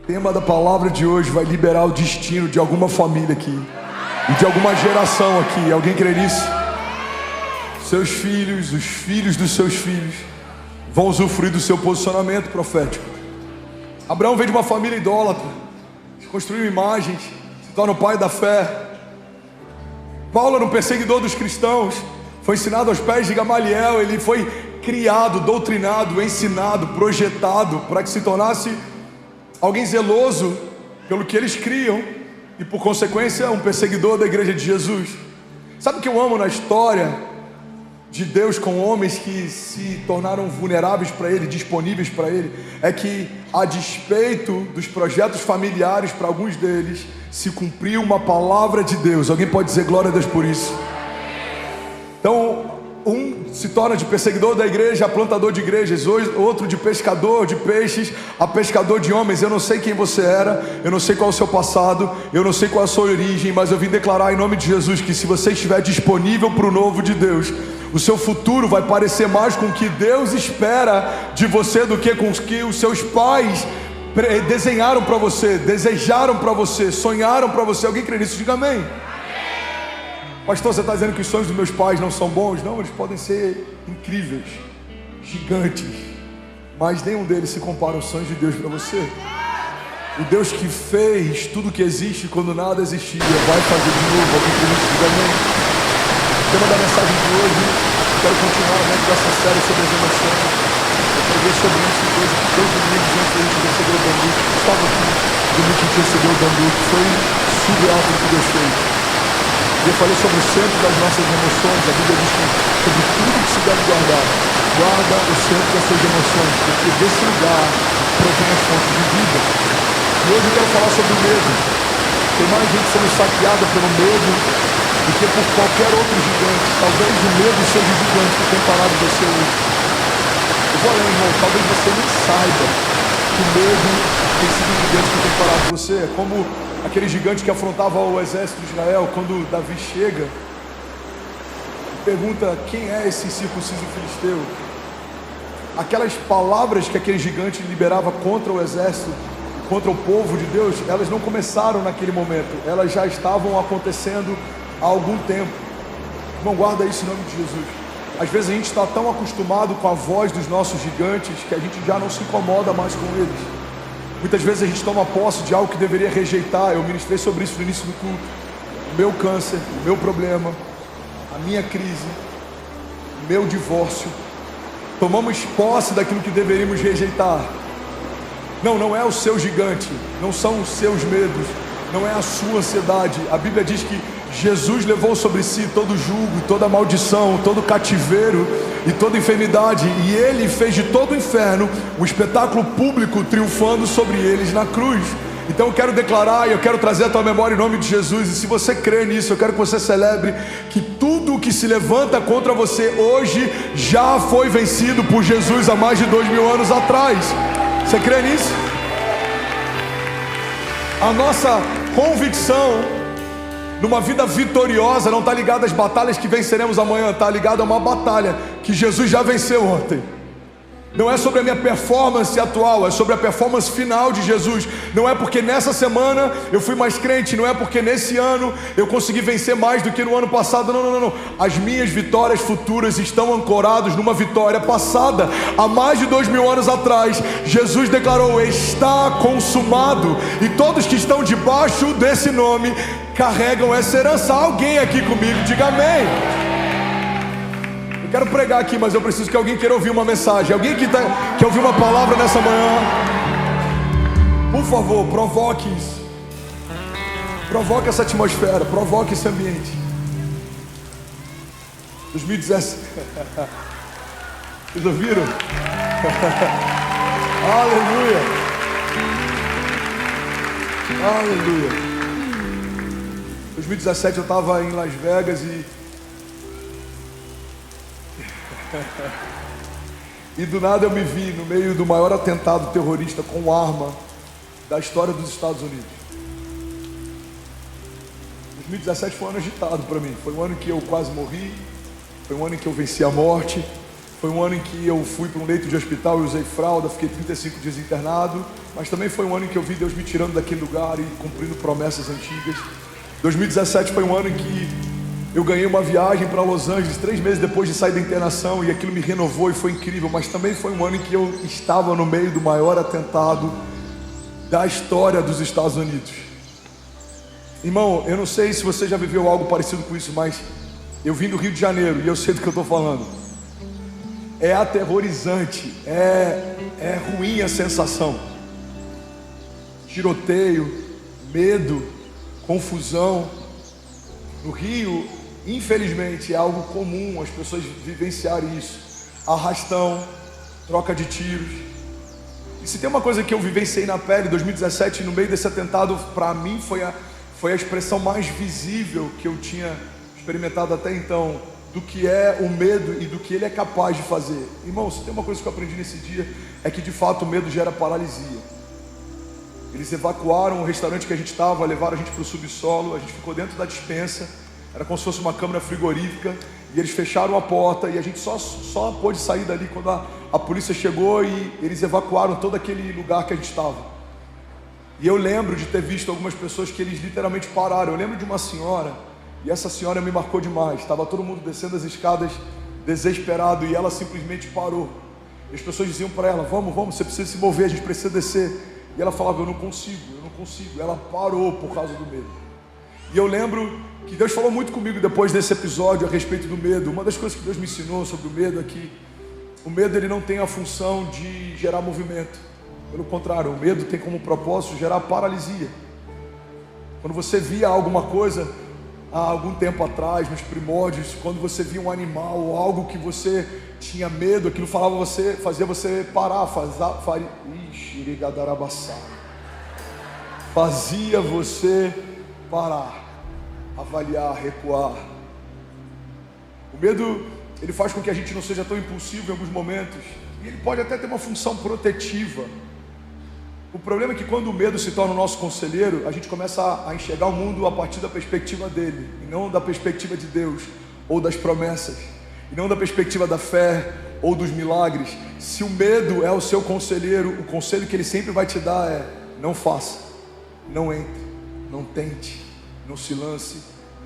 O tema da palavra de hoje vai liberar o destino de alguma família aqui e de alguma geração aqui. Alguém crê nisso? Seus filhos, os filhos dos seus filhos vão usufruir do seu posicionamento profético. Abraão veio de uma família idólatra, construiu imagens, se torna o pai da fé. Paulo era um perseguidor dos cristãos, foi ensinado aos pés de Gamaliel. Ele foi criado, doutrinado, ensinado, projetado para que se tornasse alguém zeloso pelo que eles criam e, por consequência, um perseguidor da igreja de Jesus. Sabe o que eu amo na história de Deus com homens que se tornaram vulneráveis para Ele, disponíveis para Ele? É que, a despeito dos projetos familiares, para alguns deles se cumpriu uma palavra de Deus. Alguém pode dizer glória a Deus por isso? Então, um se torna de perseguidor da igreja a plantador de igrejas, outro de pescador de peixes a pescador de homens. Eu não sei quem você era, eu não sei qual é o seu passado, eu não sei qual é a sua origem, mas eu vim declarar em nome de Jesus que, se você estiver disponível para o novo de Deus, o seu futuro vai parecer mais com o que Deus espera de você do que com o que os seus pais desenharam para você, desejaram para você, sonharam para você. Alguém crê nisso? Diga amém. Pastor, você está dizendo que os sonhos dos meus pais não são bons? Não, eles podem ser incríveis, gigantes, mas nenhum deles se compara aos sonhos de Deus para você. O Deus que fez tudo que existe quando nada existia, vai fazer de novo. Alguém crê nisso? Diga amém. O tema da mensagem de hoje, eu quero continuar dentro dessa série sobre as emoções. Eu preguei sobre isso hoje, 2 domingos antes da gente receber o bambu. Estava aqui domingo que a gente recebeu o bambu, que foi surreal o que Deus fez. E eu falei sobre o centro das nossas emoções. A Bíblia diz que sobre tudo que se deve guardar, guarda o centro das suas emoções, porque desse lugar provém as fontes de vida. E hoje eu quero falar sobre o medo. Tem mais gente sendo saqueada pelo medo do que por qualquer outro gigante. Talvez o medo seja o gigante que tem parado você hoje. Eu vou além, irmão. Talvez você nem saiba que o medo tem sido o gigante que tem parado você. É como aquele gigante que afrontava o exército de Israel. Quando Davi chega e pergunta quem é esse incircunciso filisteu, aquelas palavras que aquele gigante liberava contra o exército, contra o povo de Deus, elas não começaram naquele momento, elas já estavam acontecendo há algum tempo. Não guarda isso em nome de Jesus. Às vezes a gente está tão acostumado com a voz dos nossos gigantes que a gente já não se incomoda mais com eles. Muitas vezes a gente toma posse de algo que deveria rejeitar. Eu ministrei sobre isso no início do culto. O meu câncer, o meu problema, a minha crise, o meu divórcio. Tomamos posse daquilo que deveríamos rejeitar. Não é o seu gigante, não são os seus medos, não é a sua ansiedade. A Bíblia diz que Jesus levou sobre si todo jugo, toda maldição, todo cativeiro e toda enfermidade, e Ele fez de todo o inferno um espetáculo público, triunfando sobre eles na cruz. Então eu quero declarar e eu quero trazer a tua memória em nome de Jesus. E se você crê nisso, eu quero que você celebre que tudo o que se levanta contra você hoje já foi vencido por Jesus há mais de 2000 anos atrás. Você crê nisso? A nossa convicção numa vida vitoriosa não está ligada às batalhas que venceremos amanhã, está ligada a uma batalha que Jesus já venceu ontem. Não é sobre a minha performance atual, é sobre a performance final de Jesus. Não é porque nessa semana eu fui mais crente, não é porque nesse ano eu consegui vencer mais do que no ano passado. Não. As minhas vitórias futuras estão ancoradas numa vitória passada. Há mais de 2000 anos atrás, Jesus declarou: está consumado. E todos que estão debaixo desse nome carregam essa herança. Alguém aqui comigo, diga amém. Quero pregar aqui, mas eu preciso que alguém queira ouvir uma mensagem. Alguém que quer ouvir uma palavra nessa manhã? Por favor, provoque isso. Provoque essa atmosfera, provoque esse ambiente. 2017. Vocês ouviram? Aleluia. Aleluia. 2017 eu estava em Las Vegas e do nada eu me vi no meio do maior atentado terrorista com arma da história dos Estados Unidos. 2017 foi um ano agitado para mim. Foi um ano que eu quase morri. Foi um ano em que eu venci a morte. Foi um ano em que eu fui para um leito de hospital e usei fralda, fiquei 35 dias internado, mas também foi um ano em que eu vi Deus me tirando daquele lugar e cumprindo promessas antigas. 2017 foi um ano em que eu ganhei uma viagem para Los Angeles 3 meses depois de sair da internação, e aquilo me renovou e foi incrível, mas também foi um ano em que eu estava no meio do maior atentado da história dos Estados Unidos. Irmão, eu não sei se você já viveu algo parecido com isso, mas eu vim do Rio de Janeiro e eu sei do que eu estou falando. É aterrorizante, é ruim a sensação. Tiroteio, medo, confusão. No Rio, infelizmente, é algo comum as pessoas vivenciarem isso. Arrastão, troca de tiros. E se tem uma coisa que eu vivenciei na pele, 2017, no meio desse atentado, para mim foi a expressão mais visível que eu tinha experimentado até então, do que é o medo e do que ele é capaz de fazer. Irmão, se tem uma coisa que eu aprendi nesse dia, é que de fato o medo gera paralisia. Eles evacuaram o restaurante que a gente estava, levaram a gente para o subsolo, a gente ficou dentro da despensa, era como se fosse uma câmara frigorífica, e eles fecharam a porta, e a gente só pôde sair dali quando a polícia chegou, e eles evacuaram todo aquele lugar que a gente estava. E eu lembro de ter visto algumas pessoas que eles literalmente pararam. Eu lembro de uma senhora, e essa senhora me marcou demais. Estava todo mundo descendo as escadas desesperado, e ela simplesmente parou. E as pessoas diziam para ela: vamos, você precisa se mover, a gente precisa descer. E ela falava: eu não consigo. Ela parou por causa do medo. E eu lembro que Deus falou muito comigo depois desse episódio a respeito do medo. Uma das coisas que Deus me ensinou sobre o medo é que o medo, ele não tem a função de gerar movimento. Pelo contrário, o medo tem como propósito gerar paralisia. Quando você via alguma coisa há algum tempo atrás, nos primórdios, quando você via um animal ou algo que você tinha medo, aquilo fazia você parar, fazia você parar, avaliar, recuar. O medo, ele faz com que a gente não seja tão impulsivo em alguns momentos, e ele pode até ter uma função protetiva. O problema é que quando o medo se torna o nosso conselheiro, a gente começa a enxergar o mundo a partir da perspectiva dele, e não da perspectiva de Deus, ou das promessas, e não da perspectiva da fé, ou dos milagres. Se o medo é o seu conselheiro, o conselho que ele sempre vai te dar é: não faça, não entre, não tente, não se lance,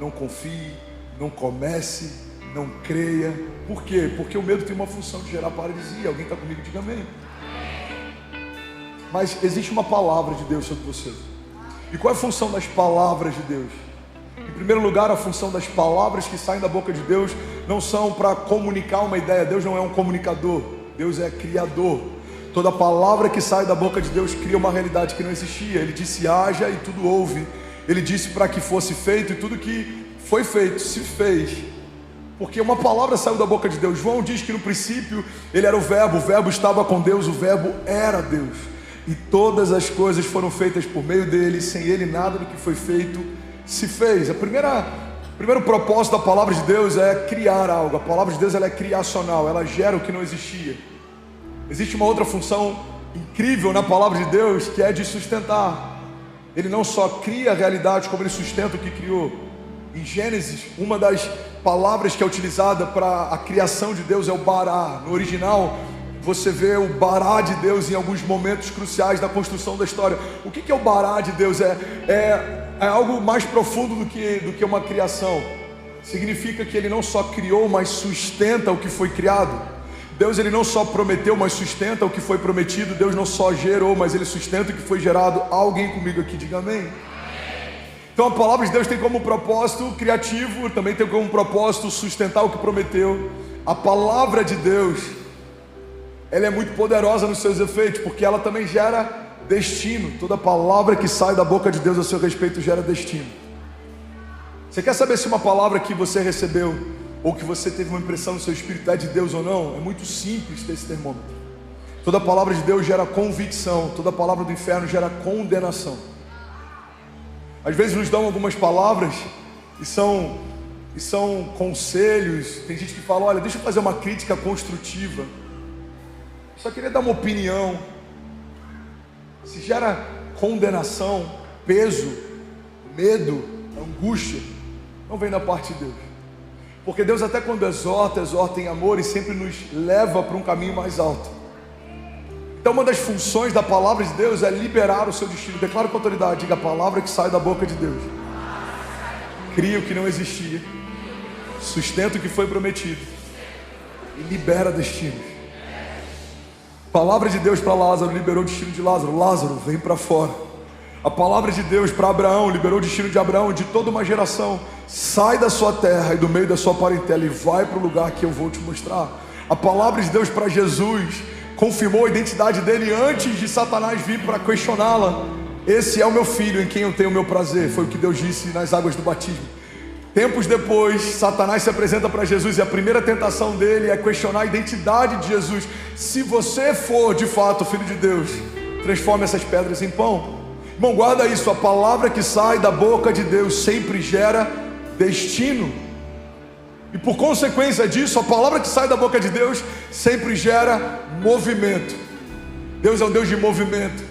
não confie, não comece, não creia. Por quê? Porque o medo tem uma função de gerar paralisia. Alguém está comigo? Diga amém. Mas existe uma palavra de Deus sobre você. E qual é a função das palavras de Deus? Em primeiro lugar, a função das palavras que saem da boca de Deus não são para comunicar uma ideia. Deus não é um comunicador, Deus é criador. Toda palavra que sai da boca de Deus cria uma realidade que não existia. Ele disse: haja, e tudo houve. Ele disse para que fosse feito, e tudo que foi feito se fez. Porque uma palavra saiu da boca de Deus. João diz que no princípio ele era o verbo estava com Deus, o verbo era Deus. E todas as coisas foram feitas por meio dele, sem ele nada do que foi feito se fez. O primeiro propósito da palavra de Deus é criar algo. A palavra de Deus, ela é criacional, ela gera o que não existia. Existe uma outra função incrível na palavra de Deus, que é de sustentar. Ele não só cria a realidade, como ele sustenta o que criou. Em Gênesis, uma das palavras que é utilizada para a criação de Deus é o bará. No original, você vê o bará de Deus em alguns momentos cruciais da construção da história. O que é o bará de Deus? É algo mais profundo do que uma criação. Significa que ele não só criou, mas sustenta o que foi criado. Deus, ele não só prometeu, mas sustenta o que foi prometido. Deus não só gerou, mas ele sustenta o que foi gerado. Alguém comigo aqui, diga amém. Então a palavra de Deus tem como propósito criativo, também tem como propósito sustentar o que prometeu. A palavra de Deus, ela é muito poderosa nos seus efeitos, porque ela também gera destino. Toda palavra que sai da boca de Deus a seu respeito gera destino. Você quer saber se uma palavra que você recebeu, ou que você teve uma impressão no seu espírito, é de Deus ou não? É muito simples ter esse termômetro. Toda palavra de Deus gera convicção, toda palavra do inferno gera condenação. Às vezes nos dão algumas palavras e são conselhos. Tem gente que fala: olha, deixa eu fazer uma crítica construtiva, só queria dar uma opinião. Se gera condenação, peso, medo, angústia, não vem da parte de Deus. Porque Deus até quando exorta, exorta em amor e sempre nos leva para um caminho mais alto. Então uma das funções da palavra de Deus é liberar o seu destino. Declaro com autoridade, diga: a palavra que sai da boca de Deus cria o que não existia, sustenta o que foi prometido e libera destinos. A palavra de Deus para Lázaro liberou o destino de Lázaro. Lázaro, vem para fora. A palavra de Deus para Abraão liberou o destino de Abraão, de toda uma geração. Sai da sua terra e do meio da sua parentela e vai para o lugar que eu vou te mostrar. A palavra de Deus para Jesus confirmou a identidade dele antes de Satanás vir para questioná-la. Esse é o meu filho em quem eu tenho o meu prazer. Foi o que Deus disse nas águas do batismo. Tempos depois, Satanás se apresenta para Jesus e a primeira tentação dele é questionar a identidade de Jesus. Se você for de fato filho de Deus, transforme essas pedras em pão. Irmão, guarda isso: a palavra que sai da boca de Deus sempre gera destino. E por consequência disso, a palavra que sai da boca de Deus sempre gera movimento. Deus é um Deus de movimento.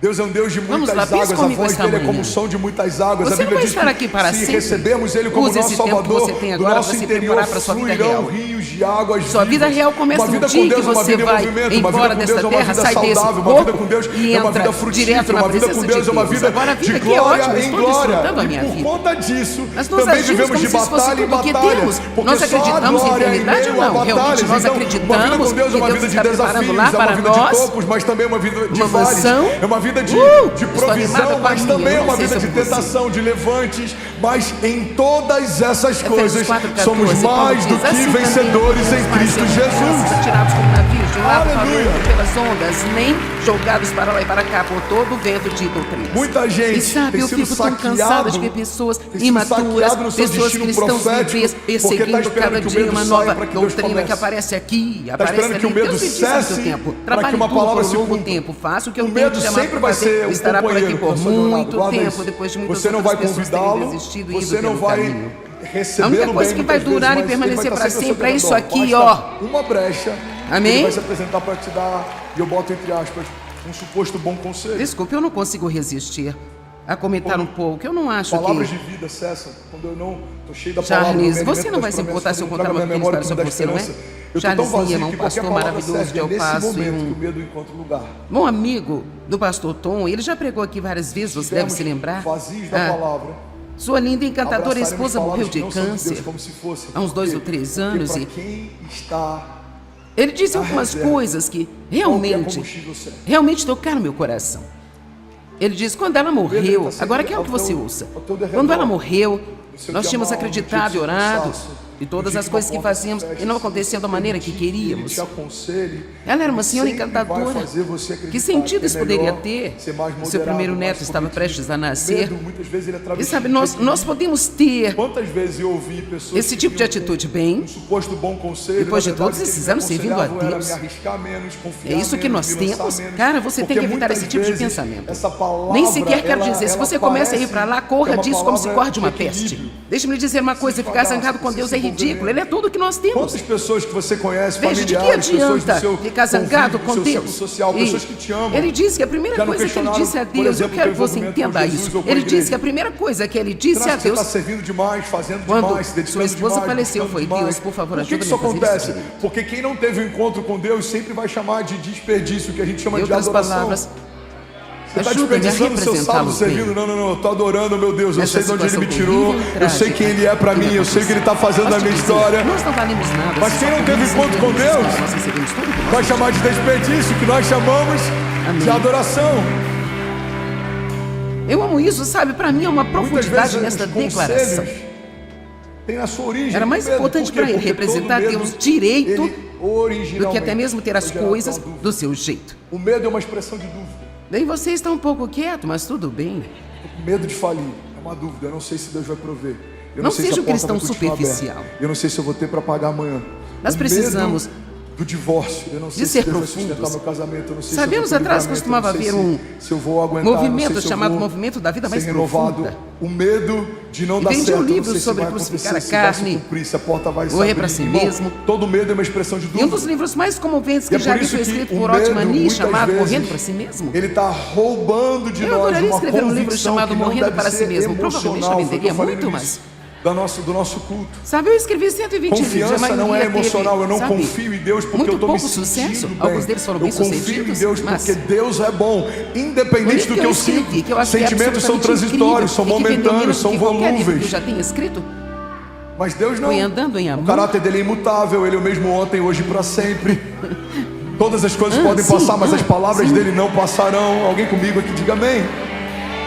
Deus é um Deus de muitas águas. A voz dele é como o som de muitas águas. Você a Bíblia diz que se recebemos ele como nosso Salvador, do nosso interior fluirão rios de águas vivas. Sua vida real começa no dia que você vai embora dessa terra, sai desse corpo e entra direto na presença de Deus. Agora a vida aqui é ótima, eu estou desfrutando a minha vida. Por conta disso, mas nós agimos como se isso fosse tudo o que temos. Nós acreditamos em eternidade ou não? Realmente nós acreditamos que Deus está preparando lá para nós mas também uma vida de mansão, é uma vida de provisão, mas também é uma vida de tentação, de levantes. Mas em todas essas coisas somos mais do que vencedores em Cristo Jesus. Tirados como navios de um lado para o outro pelas ondas, nem jogados para lá e para cá por todo o vento de doutrinas. Muita gente e sabe, eu fico tão cansada de ver pessoas imaturas, pessoas cristãos vivês perseguindo cada dia uma nova doutrina que aparece aqui, aparece ali. Deus me diz há muito tempo: trabalhe tudo por longo tempo, faça o que eu tenho te chamado para fazer, estará por aqui por muito tempo, depois de muitas outras pessoas terem desistido e ido pelo caminho. A única coisa que vai durar e permanecer para sempre é isso aqui, ó. Uma brecha. Amém? Ele vai se apresentar para te dar, e eu boto entre aspas, um suposto bom conselho. Desculpe, eu não consigo resistir a comentar um pouco. Eu não acho palavras que... de vida cessam quando eu não estou cheio da palavra. Charles, você não vai se importar se eu contar uma pequena história sobre você, não é? Charlesinha é um pastor maravilhoso de El Paso e bom amigo do pastor Tom. Ele já pregou aqui várias vezes, você deve se lembrar. Vazios da palavra. Sua linda e encantadora esposa morreu de câncer há uns 2 ou 3 anos e ele disse algumas coisas que realmente tocaram meu coração. Ele disse: quando ela morreu, agora quero que você ouça. Quando ela morreu, nós tínhamos acreditado e orado, e todas as coisas que fazíamos e não aconteciam da maneira que queríamos. Ela era uma senhora encantadora. Que sentido isso poderia ter? Seu primeiro neto estava prestes a nascer. E sabe, nós podemos ter esse tipo de atitude bem. Depois de todos esses anos servindo a Deus, é isso que nós temos. Cara, você tem que evitar esse tipo de pensamento. Nem sequer quero dizer, se você começa a ir para lá, corra disso como se corre de uma peste. Deixe-me lhe dizer uma coisa: ficar zangado com Deus é ridículo. Ele é tudo o que nós temos. Quantas pessoas que você conhece, veja, de que adianta ficar zangado com Deus? Social, pessoas que te amam. Ele disse que a primeira coisa que ele disse a Deus, eu quero que você entenda isso. Ele disse que a primeira coisa que ele disse a Deus, quando sua esposa faleceu, foi: Deus, por favor, ajuda-me a fazer isso direito. Porque quem não teve um encontro com Deus sempre vai chamar de desperdício, que a gente chama de adoração. Palavras, você está desperdiçando o seu sábado servindo? Não, eu estou adorando, meu Deus. Eu sei de onde Ele me tirou, eu sei quem Ele é para mim, eu sei o que Ele está fazendo na minha história. Nós não valemos nada. Mas quem não teve encontro com Deus vai chamar de desperdício, que nós chamamos de adoração. Eu amo isso, sabe? Para mim é uma profundidade nessa declaração. Tem na sua origem. Era mais importante para ele representar Deus direito do que até mesmo ter as coisas do seu jeito. O medo é uma expressão de dúvida. Daí você está um pouco quieto, mas tudo bem. Estou com medo de falir. É uma dúvida. Eu não sei se Deus vai prover. Não seja um cristão superficial. Eu não sei se eu vou ter para pagar amanhã. Nós precisamos do divórcio. Eu não sei de ser se Deus vai sustentar profundos. meu casamento. Eu não sei Sabemos se eu vou ter atrás costumava haver um movimento chamado movimento da vida mais profunda. O medo de não dar certo. Vendi um livro sobre crucificar a carne, morrer para si mesmo. Todo medo é uma expressão de dúvida. E um dos livros mais comoventes que já li foi escrito por Otmani, chamado Morrendo para Si Mesmo. Ele está roubando de nós uma convicção escrever um livro chamado que não Morrendo deve para Si ser Mesmo. Provavelmente eu venderia muito mais. do nosso culto. Sabe, eu escrevi 120 livros. Confiança não é emocional. Eu não confio em Deus porque eu estou me sentindo sucesso. bem. Alguns deles foram bem sucedidos. Eu confio em Deus porque Deus é bom. Independente do que eu sinto. Sentimentos são transitórios, são momentâneos, são volúveis. Eu já tenho escrito. Mas Deus não. Foi andando em amor. O caráter dele é imutável. Ele é o mesmo ontem, hoje e para sempre. Todas as coisas podem passar, mas as palavras dele não passarão. Alguém comigo aqui, diga amém.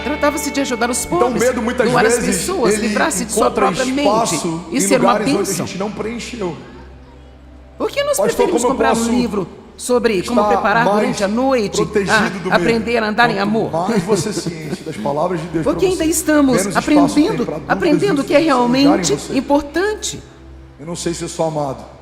Tratava-se de ajudar os pobres, então, medo muitas doar as vezes, pessoas, livrar-se de sua própria mente e ser uma bênção. A gente não preencheu. Por que nós preferimos comprar um livro sobre como preparar durante a noite, aprender a andar em amor? Mais você ciente das palavras de Deus. Porque ainda estamos aprendendo o que é realmente importante. Eu não sei se eu sou amado.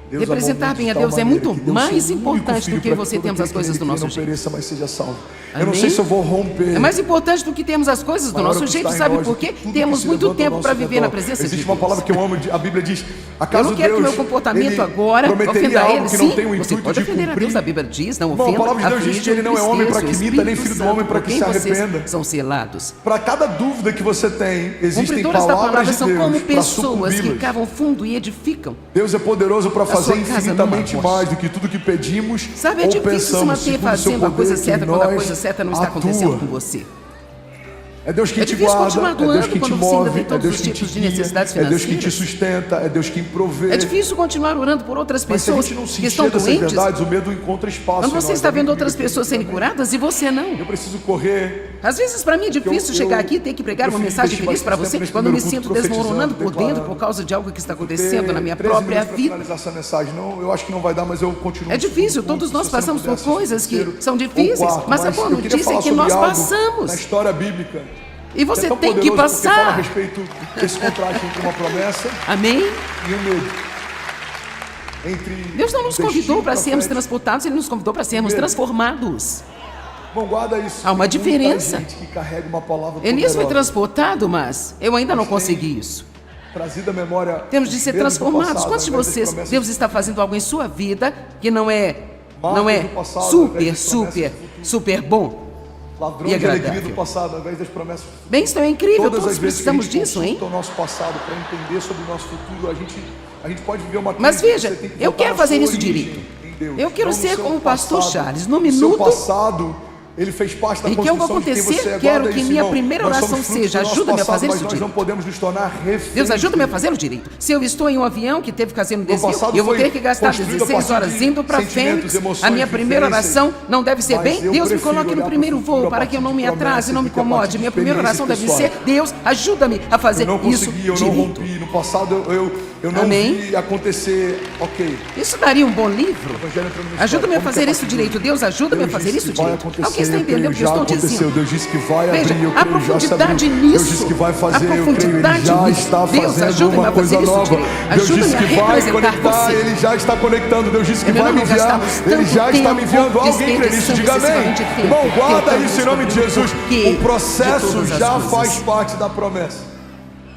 Deus representar bem a Deus é muito mais importante do que você termos as coisas do nosso jeito. Mas seja salvo. Eu não sei se eu vou romper. É mais importante do que termos as coisas do nosso jeito, sabe por quê? Temos muito tempo para viver na presença de Deus. Existe uma palavra que eu amo, a Bíblia diz: acaso eu não quero que meu comportamento agora ofenda a Ele. Sim, você pode ofender a Deus, a Bíblia diz, não ofenda. A palavra de Deus diz que Ele não é homem para que imita, nem filho do homem para que se arrependa. São selados. Para cada dúvida que você tem, existem palavras de Deus. São como pessoas que cavam fundo e edificam. Deus é poderoso para fazer infinitamente mais do que tudo que pedimos. Sabe, é difícil se manter fazendo a coisa certa quando a coisa certa não está acontecendo com você. É Deus que te guarda, é Deus que te move, é Deus que te guia, é Deus que te sustenta, é Deus que provê. É difícil continuar orando por outras pessoas que estão doentes. Verdades, o medo encontra espaço. Quando você está vendo outras pessoas serem curadas e você não. Eu preciso correr. Às vezes para mim é difícil chegar aqui e ter que pregar uma mensagem feliz para você quando me sinto desmoronando por dentro por causa de algo que está acontecendo na minha própria vida. Essa mensagem. Não, eu acho que não vai dar, mas eu continuo. É difícil, todos nós passamos por coisas que são difíceis, mas a boa notícia é que nós passamos. Na história bíblica. E você tem que passar. Fala a respeito desse contraste entre uma promessa Amém? E um medo. Deus não nos convidou para sermos transportados, Ele nos convidou para sermos transformados. Bom, guarda isso. Há uma diferença. Gente que carrega uma palavra Elias foi transportado, mas eu ainda não consegui isso. Trazido à memória. Temos de ser transformados. Quantos de vocês, Deus está fazendo algo em sua vida que não é super bom? Ladrão de alegria do passado, ao invés das promessas. Bem, isso é incrível, todos precisamos disso, hein? O nosso passado para entender sobre o nosso futuro, a gente pode viver uma crise. Mas veja, eu quero fazer isso direito. Eu quero ser como o pastor Charles, no minuto. Ele fez parte da construção. E que algo acontecer, quero que minha primeira oração seja: ajuda-me a fazer isso direito. Nós não podemos nos tornar reféns. Deus, ajuda-me a fazer o direito. Se eu estou em um avião que teve que fazer um desvio, eu vou ter que gastar 16 horas indo para Fênix. A minha primeira oração não deve ser: bem, Deus me coloque no primeiro voo para que eu não me atrase, não me incomode. Minha primeira oração deve ser: Deus, ajuda-me a fazer isso direito. Eu não rompi. No passado eu não vi acontecer. Ok. Isso daria um bom livro. Ajuda-me a fazer isso direito. Deus, ajuda-me a fazer isso direito. Alguém está entendendo o que eu estou dizendo? Deus disse que vai Veja, abrir, eu a creio, profundidade nisso. Deus disse que vai fazer, a profundidade eu creio, Ele já está fazendo uma coisa nova. Deus disse que vai conectar, Ele já está conectando. Deus disse que vai me enviar, Ele já está me enviando. Alguém crê nisso? Diga amém. Irmão, guarda isso em nome de Jesus. O processo já faz parte da promessa.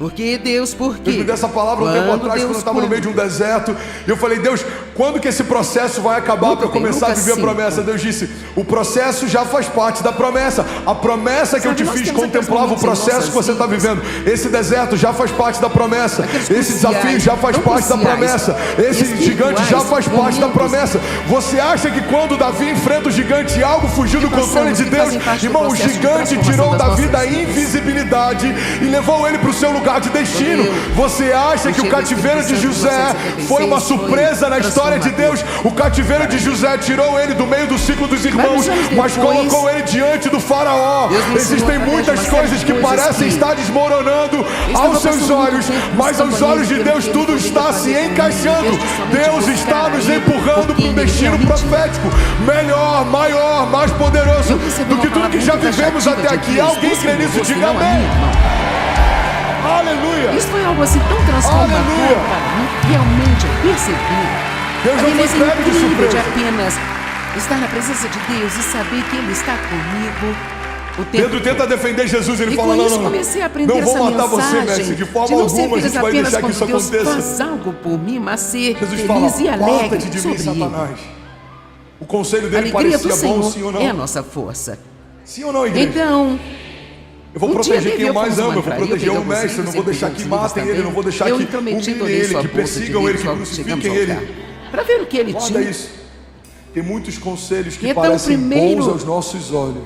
Porque Deus, por quê? Deus me deu essa palavra um tempo atrás, quando eu estava no meio de um deserto. E eu falei: Deus, quando que esse processo vai acabar para eu começar a viver a promessa? Deus disse: o processo já faz parte da promessa. A promessa que eu te fiz contemplava o processo que você está vivendo. Esse deserto já faz parte da promessa. Esse desafio já faz parte da promessa. Esse gigante já faz parte da promessa. Você acha que quando Davi enfrenta o gigante, algo fugiu do controle de Deus? Irmão, o gigante tirou Davi da invisibilidade e levou ele para o seu lugar de destino. Você acha que o cativeiro de José foi uma surpresa na história de Deus? O cativeiro de José tirou ele do meio do ciclo dos irmãos, mas colocou ele diante do faraó. Existem muitas coisas que parecem estar desmoronando aos seus olhos, mas aos olhos de Deus tudo está se encaixando. Deus está nos empurrando para um destino profético melhor, maior, mais poderoso do que tudo que já vivemos até aqui. Alguém crê nisso? Diga amém. Aleluia! Isso foi algo assim tão transformador para mim, realmente eu percebi. Deus não foi pego de surpresa. De apenas estar na presença de Deus e saber que Ele está comigo o tempo Pedro tenta defender Jesus, ele fala: não, comecei a aprender não vou matar você, mestre, de forma alguma a gente vai deixar que isso Deus aconteça. Faz algo por mim, mas ser Jesus feliz fala: e alegre aparta-te de mim, Satanás. O conselho dele parecia bom, sim ou não? É a nossa força. Sim ou não, igreja? Então, Eu vou proteger quem eu mais amo, eu vou proteger o mestre, eu não vou deixar que matem ele, eu não vou deixar que humilhem ele, que persigam ele, que crucifiquem ele. Para ver o que ele tinha. Isso. Tem muitos conselhos que parecem bons aos nossos olhos,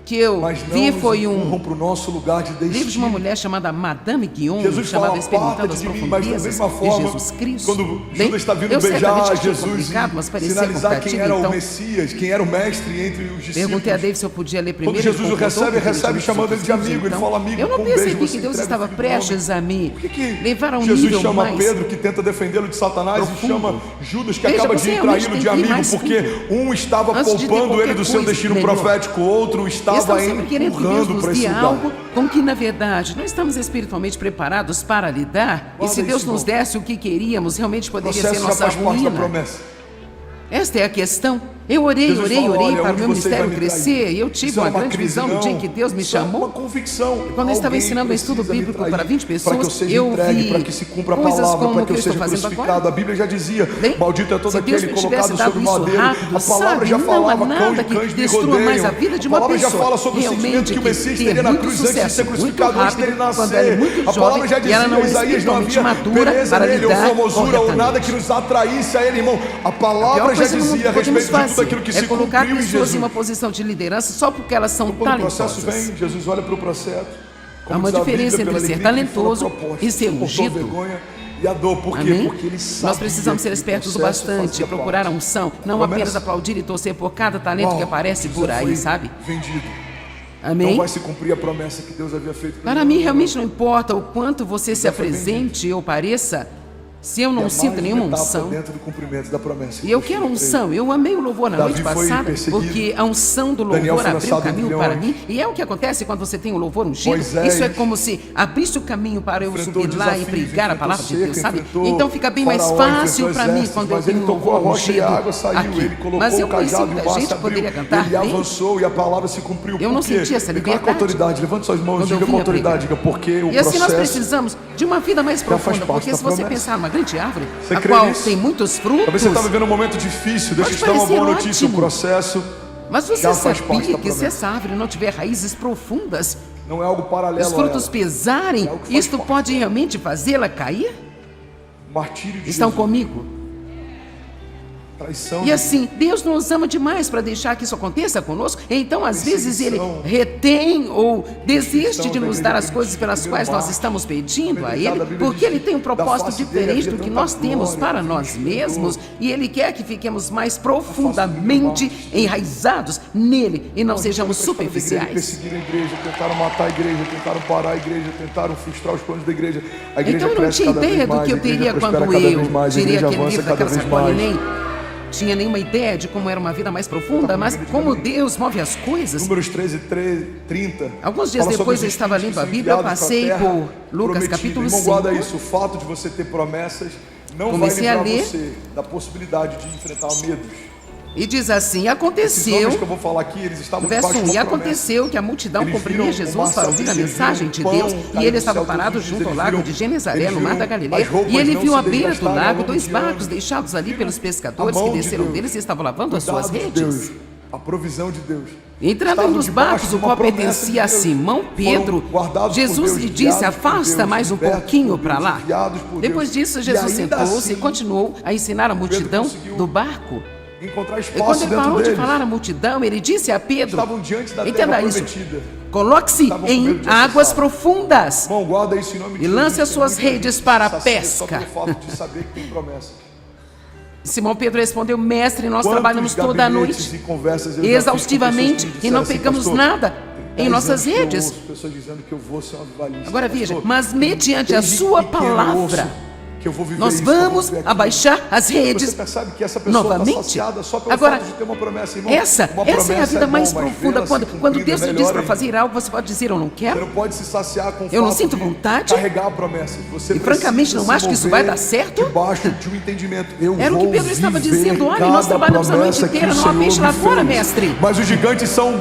que eu vi foi pro nosso lugar de destino. Livro de uma mulher chamada Madame Guion, chamada Experimentando as Profundezas de Jesus Cristo. Quando Judas está vindo beijar Jesus e sinalizar quem era o Messias, quem era o mestre entre os discípulos. Perguntei a David se eu podia ler primeiro. Quando Jesus o recebe chamando ele de amigo, ele fala amigo. Eu não percebi que Deus estava prestes a me levar a um nível mais Jesus chama Pedro, que tenta defendê-lo de Satanás, e chama Judas, que acaba de traí-lo, de amigo, porque um estava poupando ele do seu destino profético, o outro estava empurrando para esse lugar. Algo com que, na verdade, não estamos espiritualmente preparados para lidar. E se Deus nos desse o que queríamos, realmente poderia ser nossa ruína. Esta é a questão. Eu orei para o meu ministério crescer, e eu tive uma grande visão no dia em que Deus me chamou. Uma convicção. Quando eu estava ensinando um estudo bíblico para 20 pessoas, eu vi para que se cumpra a palavra, para que eu seja crucificado. A Bíblia já dizia, maldito é todo aquele colocado sobre o madeiro. A palavra já falava, cães me rodeiam. A palavra já fala sobre o sentimento que o Messias teria na cruz antes de ser crucificado, antes dele nascer. A palavra já dizia, Isaías, não havia beleza nele, ou formosura, ou nada que nos atraísse a ele, irmão. A palavra já dizia a respeito de tudo aquilo que se colocar cumpriu em pessoas Jesus. em uma posição de liderança só porque elas são talentosas. Quando o processo vem, Jesus olha para o processo. Há uma diferença entre ser talentoso e ser ungido. E a dor, por quê? Porque ele sabe. Nós precisamos ser espertos o bastante, procurar a unção, não apenas aplaudir e torcer por cada talento que aparece por aí, sabe? Vendido. Amém? Não vai se cumprir a promessa que Deus havia feito. Para mim, realmente não importa o quanto você se apresente ou pareça, se eu não sinto nenhuma unção. E eu quero unção. Eu amei o louvor na noite passada, porque a unção do louvor abriu o caminho para mim. E é o que acontece quando você tem o louvor ungido. Isso é como se abrisse o caminho para eu subir lá e pregar a palavra de Deus, sabe? Então fica bem mais fácil para mim quando eu tenho o louvor ungido aqui. Mas eu conheci muita gente que poderia cantar bem. E a palavra se cumpriu. Eu não senti essa liberdade. Levante suas mãos, diga com autoridade, diga porque o processo. E assim nós precisamos de uma vida mais profunda, porque se você pensar numa grande árvore, a qual tem muitos frutos. Talvez você está vivendo um momento difícil, deixa eu te dar uma boa notícia, o processo. Mas você sabia que se essa árvore não tiver raízes profundas, não é algo paralelo, os frutos pesarem, isto pode realmente fazê-la cair? Martírio de Estão Jesus. Comigo? E assim, Deus nos ama demais para deixar que isso aconteça conosco. Então, às vezes, Ele retém ou desiste de nos dar as coisas pelas quais nós estamos pedindo a Ele, porque Ele tem um propósito diferente do que nós temos para nós mesmos, e Ele quer que fiquemos mais profundamente enraizados nele e não sejamos superficiais. Perseguiram a igreja, tentaram matar a igreja, tentaram parar a igreja, tentaram frustrar os planos da igreja. Então, eu não tinha ideia do que eu teria quando eu tirei aquele livro daquela sacola, nem tinha nenhuma ideia de como era uma vida mais profunda, mas como Deus move as coisas. Números 13, 30. Alguns dias depois eu estava lendo a Bíblia, eu passei por Lucas capítulo 5. Guarda isso, o fato de você ter promessas não vai livrar você da possibilidade de enfrentar medos. E diz assim, aconteceu, que eu vou falar aqui, eles estavam verso 1, e aconteceu que a multidão comprimia Jesus para ouvir a mensagem de Deus, e ele estava parado junto ao lago de Genezaré, no mar da Galileia, e ele viu à beira do lago 2 barcos deixados ali pelos pescadores que desceram deles e estavam lavando as suas redes. A provisão de Deus. Entrando nos barcos, o qual pertencia a Simão Pedro, Jesus lhe disse, afasta mais um pouquinho para lá. Depois disso, Jesus sentou-se e continuou a ensinar a multidão do barco. E quando ele parou de falar à multidão, ele disse a Pedro, entenda isso, coloque-se em águas profundas e lance as suas redes para a pesca. Simão Pedro respondeu, mestre, nós trabalhamos toda a noite, exaustivamente, e não pegamos nada em nossas redes. Agora veja, mas mediante a sua palavra, nós vamos abaixar as redes novamente. Agora, essa é a vida mais profunda. Quando Deus te diz para fazer algo, você pode dizer, eu não quero. Eu não sinto vontade. E francamente, não acho que isso vai dar certo. Era o que Pedro estava dizendo. Olha, nós trabalhamos a noite inteira, não há peixe lá fora, mestre. Mas os gigantes são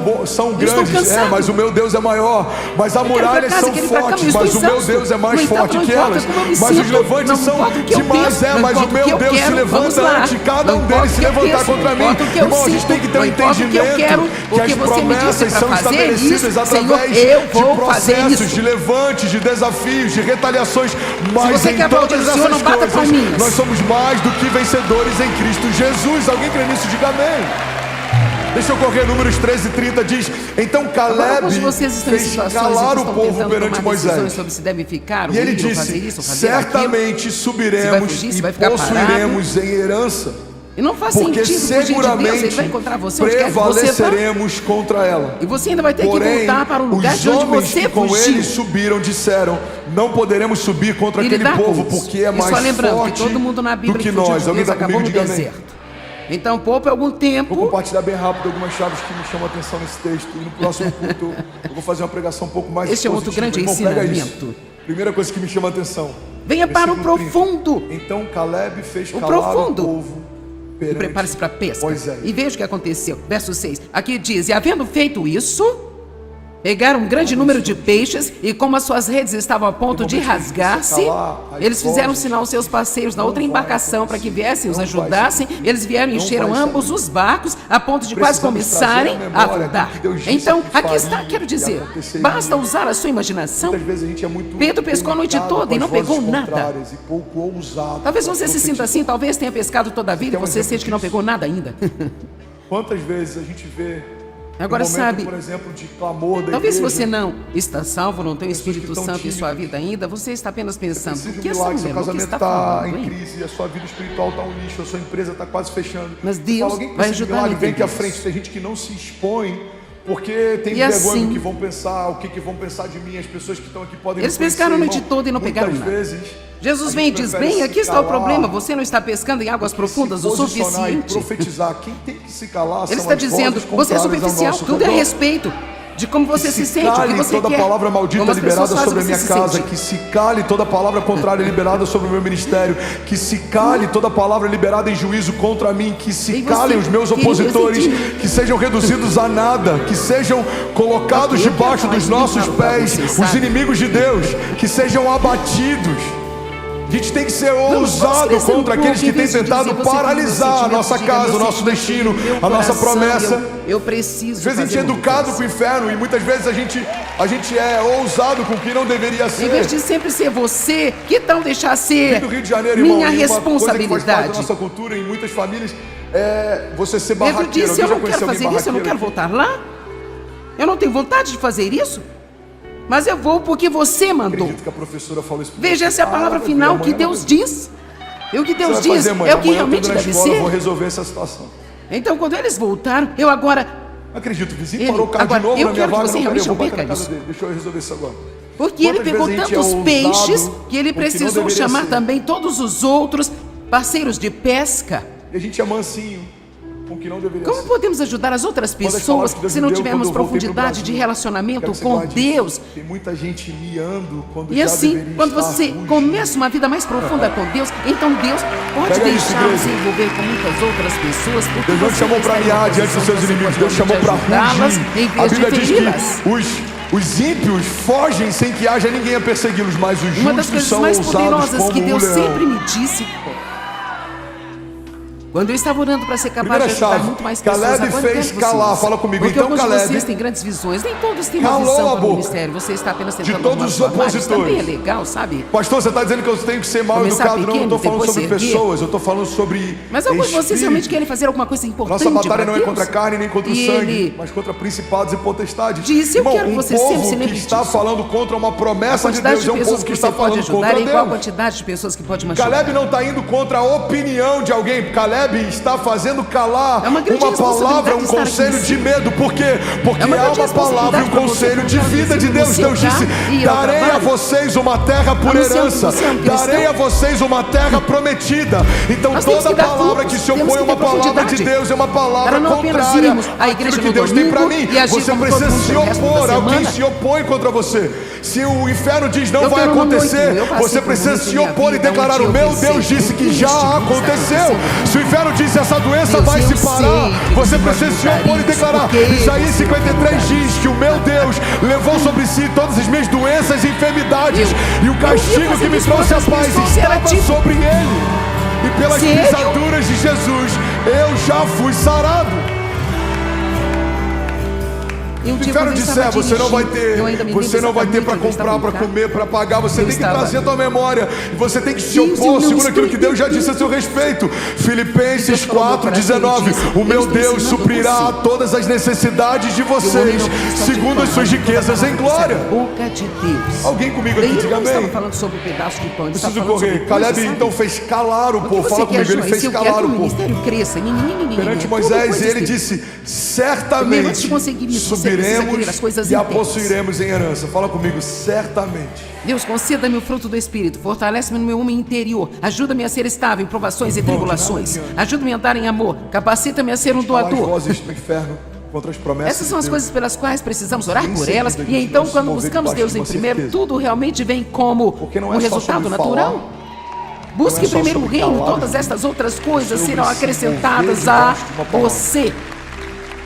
grandes, mas o meu Deus é maior. Mas as muralhas são fortes, mas o meu Deus é mais forte que elas. Mas os levantes são são demais, mas o meu Deus se levanta antes de cada um deles se levantar contra mim. Irmão, a gente tem que ter um entendimento que as promessas são estabelecidas através de processos, de levantes, de desafios, de retaliações, mas em todas essas coisas nós somos mais do que vencedores em Cristo Jesus. Alguém crê nisso? Diga amém. Deixa eu correr, Números 13:30 diz: então Caleb fez calar o povo perante Moisés. E ele disse: certamente subiremos e possuiremos em herança. E não faz porque sentido seguramente de Deus, ele vai encontrar você prevaleceremos contra ela. E você ainda vai ter que voltar para o lugar de onde você fugiu. Com eles subiram disseram: não poderemos subir contra aquele povo, porque é mais forte que todo mundo na Bíblia do que nós. Alguém está comigo? Diga amém. Então poupe algum tempo. Vou compartilhar bem rápido algumas chaves que me chamam a atenção nesse texto. E no próximo culto eu vou fazer uma pregação um pouco mais Este é outro grande ensinamento. Primeira coisa que me chama a atenção. Venha para o profundo. Então Caleb fez calar o povo. E prepare-se para a pesca. E veja o que aconteceu. Verso 6. Aqui diz: e havendo feito isso, pegaram um grande número de peixes, e como as suas redes estavam a ponto de rasgar-se, eles fizeram sinal aos seus parceiros na outra embarcação para que viessem os ajudassem. Eles vieram e encheram ambos os barcos a ponto de quase começarem a afundar. Então, aqui está, quero dizer, basta usar a sua imaginação. Pedro pescou a noite toda e não pegou nada. Talvez você se sinta assim, talvez tenha pescado toda a vida e você sente que não pegou nada ainda. Quantas vezes a gente vê agora, momento, sabe, por exemplo, de clamor da talvez igreja, você não está salvo, não tem o Espírito Santo em sua vida ainda, você está apenas pensando: o que é seu casamento está em hein? crise, a sua vida espiritual está um lixo, a sua empresa está quase fechando. Mas Deus vai ajudar a vem aqui à frente. Tem gente que não se expõe porque tem vergonha do que vão pensar, o que vão pensar de mim. As pessoas que estão aqui podem eles pescaram a noite toda e não pegaram nada. Jesus vem e diz: bem, aqui está o problema, você não está pescando em águas profundas o suficiente. Profetizar. Quem tem que se calar ele está dizendo: você é superficial, tudo é a respeito de como você se sente, o que você toda quer. Palavra maldita liberada sobre a minha casa, que se cale toda palavra contrária liberada sobre o meu ministério, que se cale toda palavra liberada em juízo contra mim, que se calem os meus opositores, que sejam reduzidos a nada, que sejam colocados debaixo dos nossos pés, os inimigos de Deus, que sejam abatidos. A gente tem que ser ousado contra aqueles que têm tentado paralisar a nossa casa, o nosso destino, a nossa promessa. Eu preciso. Às vezes a gente é educado com o inferno e muitas vezes a gente é ousado com o que não deveria ser. Em vez de sempre ser você, que tal deixar ser do Rio de Janeiro, irmão, minha responsabilidade? Uma coisa que faz parte da nossa cultura em muitas famílias é você ser barraqueiro. Pedro disse: eu não quero fazer isso, eu não quero voltar lá. Eu não tenho vontade de fazer isso. Mas eu vou porque você mandou. Acredito que a professora falou isso. Veja, essa é a palavra final que Deus diz. E o que Deus diz é o que realmente deve ser. Eu vou resolver essa situação. Então, quando eles voltaram, eu agora... Acredito, o vizinho parou o carro de novo na minha vaga. Não perca isso. Deixa eu resolver isso agora. Porque ele pegou tantos peixes que ele precisou chamar também todos os outros parceiros de pesca. E a gente é mansinho. Como podemos ajudar as outras pessoas se não tivermos profundidade de relacionamento com Deus? Tem muita gente miando quando e assim, quando você começa uma vida mais profunda com Deus, então Deus pode deixar se envolver com muitas outras pessoas. Deus não te chamou para miar diante dos seus inimigos, Deus chamou para rugir. A Bíblia diz que os ímpios fogem sem que haja ninguém a persegui-los, mas os uma das justos coisas são mais ousados poderosas como que Deus o leão. sempre me disse, quando eu estava orando para ser capaz de ajudar muito mais pessoas, Caleb fez calar, fala comigo. Porque então Caleb, vocês têm grandes visões, nem todos têm uma visão para o ministério. Você está apenas tentando de todos os opositores. Também é legal, sabe? Pastor, você está dizendo que eu tenho que ser mal educado? Não, eu estou falando sobre pessoas, eu estou falando sobre mas alguns de vocês realmente querem fazer alguma coisa importante. Nossa batalha não é contra a carne nem contra o sangue, mas contra principados e potestades. Disse, eu quero que você sempre se lembre que está falando contra uma promessa de Deus é um povo que está falando contra Deus. Qual a quantidade de pessoas que pode machucar? Caleb não está indo contra a opinião de alguém. Caleb está fazendo calar uma palavra, um conselho de medo. Por quê? Porque há uma palavra e um conselho de vida de Deus. Deus disse: darei a vocês uma terra por herança, darei a vocês uma terra prometida. Então toda palavra que se opõe a uma palavra de Deus é uma palavra contrária àquilo que Deus tem para mim. Você precisa se opor a alguém se opõe contra você. Se o inferno diz não vai acontecer, você precisa se opor e declarar: o meu Deus disse que já aconteceu. Se o inferno disse: essa doença Deus, vai eu se parar, sei que você tu precisa se vai opor e mudar declarar. isso, porque Isaías você vai 53 mudar diz que o meu Deus levou sobre si todas as minhas doenças e enfermidades, e o eu castigo que me trouxe a paz estava sobre ele, e pelas Sério? pisaduras de Jesus eu já fui sarado. E um O dia, inferno quando eu disser: estava você não vai dirigindo, eu ainda ter, me você lembro não vai ter para exatamente onde eu comprar, estava para no comer, para pagar, você Eu tem que estava- trazer a tua memória, e você tem que se Deus, eu opor não segundo estou aquilo que Deus já disse a seu respeito. Filipenses 4:19: o meu Deus suprirá todas as necessidades de vocês segundo as suas riquezas em glória. Boca de Deus. Alguém comigo aqui, Ele diga não estava amém. falando sobre um pedaço de pão, ele estava Preciso falando sobre correr. coisa, Caleb sabe? então fez calar o O que povo. você Fala quer, comigo, ele João? fez Se eu quero calar que o o povo. ministério cresça, Perante tudo Moisés, coisa e ele espiritual. disse: Primeiro, antes de certamente conseguir isso, você precisa subiremos querer as coisas e a intensas. possuiremos em herança. Fala comigo, certamente. Deus, conceda-me o fruto do Espírito, fortalece-me no meu homem interior, ajuda-me a ser estável em provações e tribulações, ajuda-me a andar em amor, capacita-me a ser um Falar as doador. vozes do inferno contra as promessas. Essas são as de Deus. coisas pelas quais precisamos orar Em por seguida, elas, a gente e então, vai se quando mover buscamos debaixo Deus de em uma primeiro, certeza. tudo realmente vem como Porque não um é só resultado sobre natural. falar, Busque não é só primeiro o sobre reino, calar, todas estas outras coisas sobre serão se acrescentadas mover a debaixo de uma palavra. você.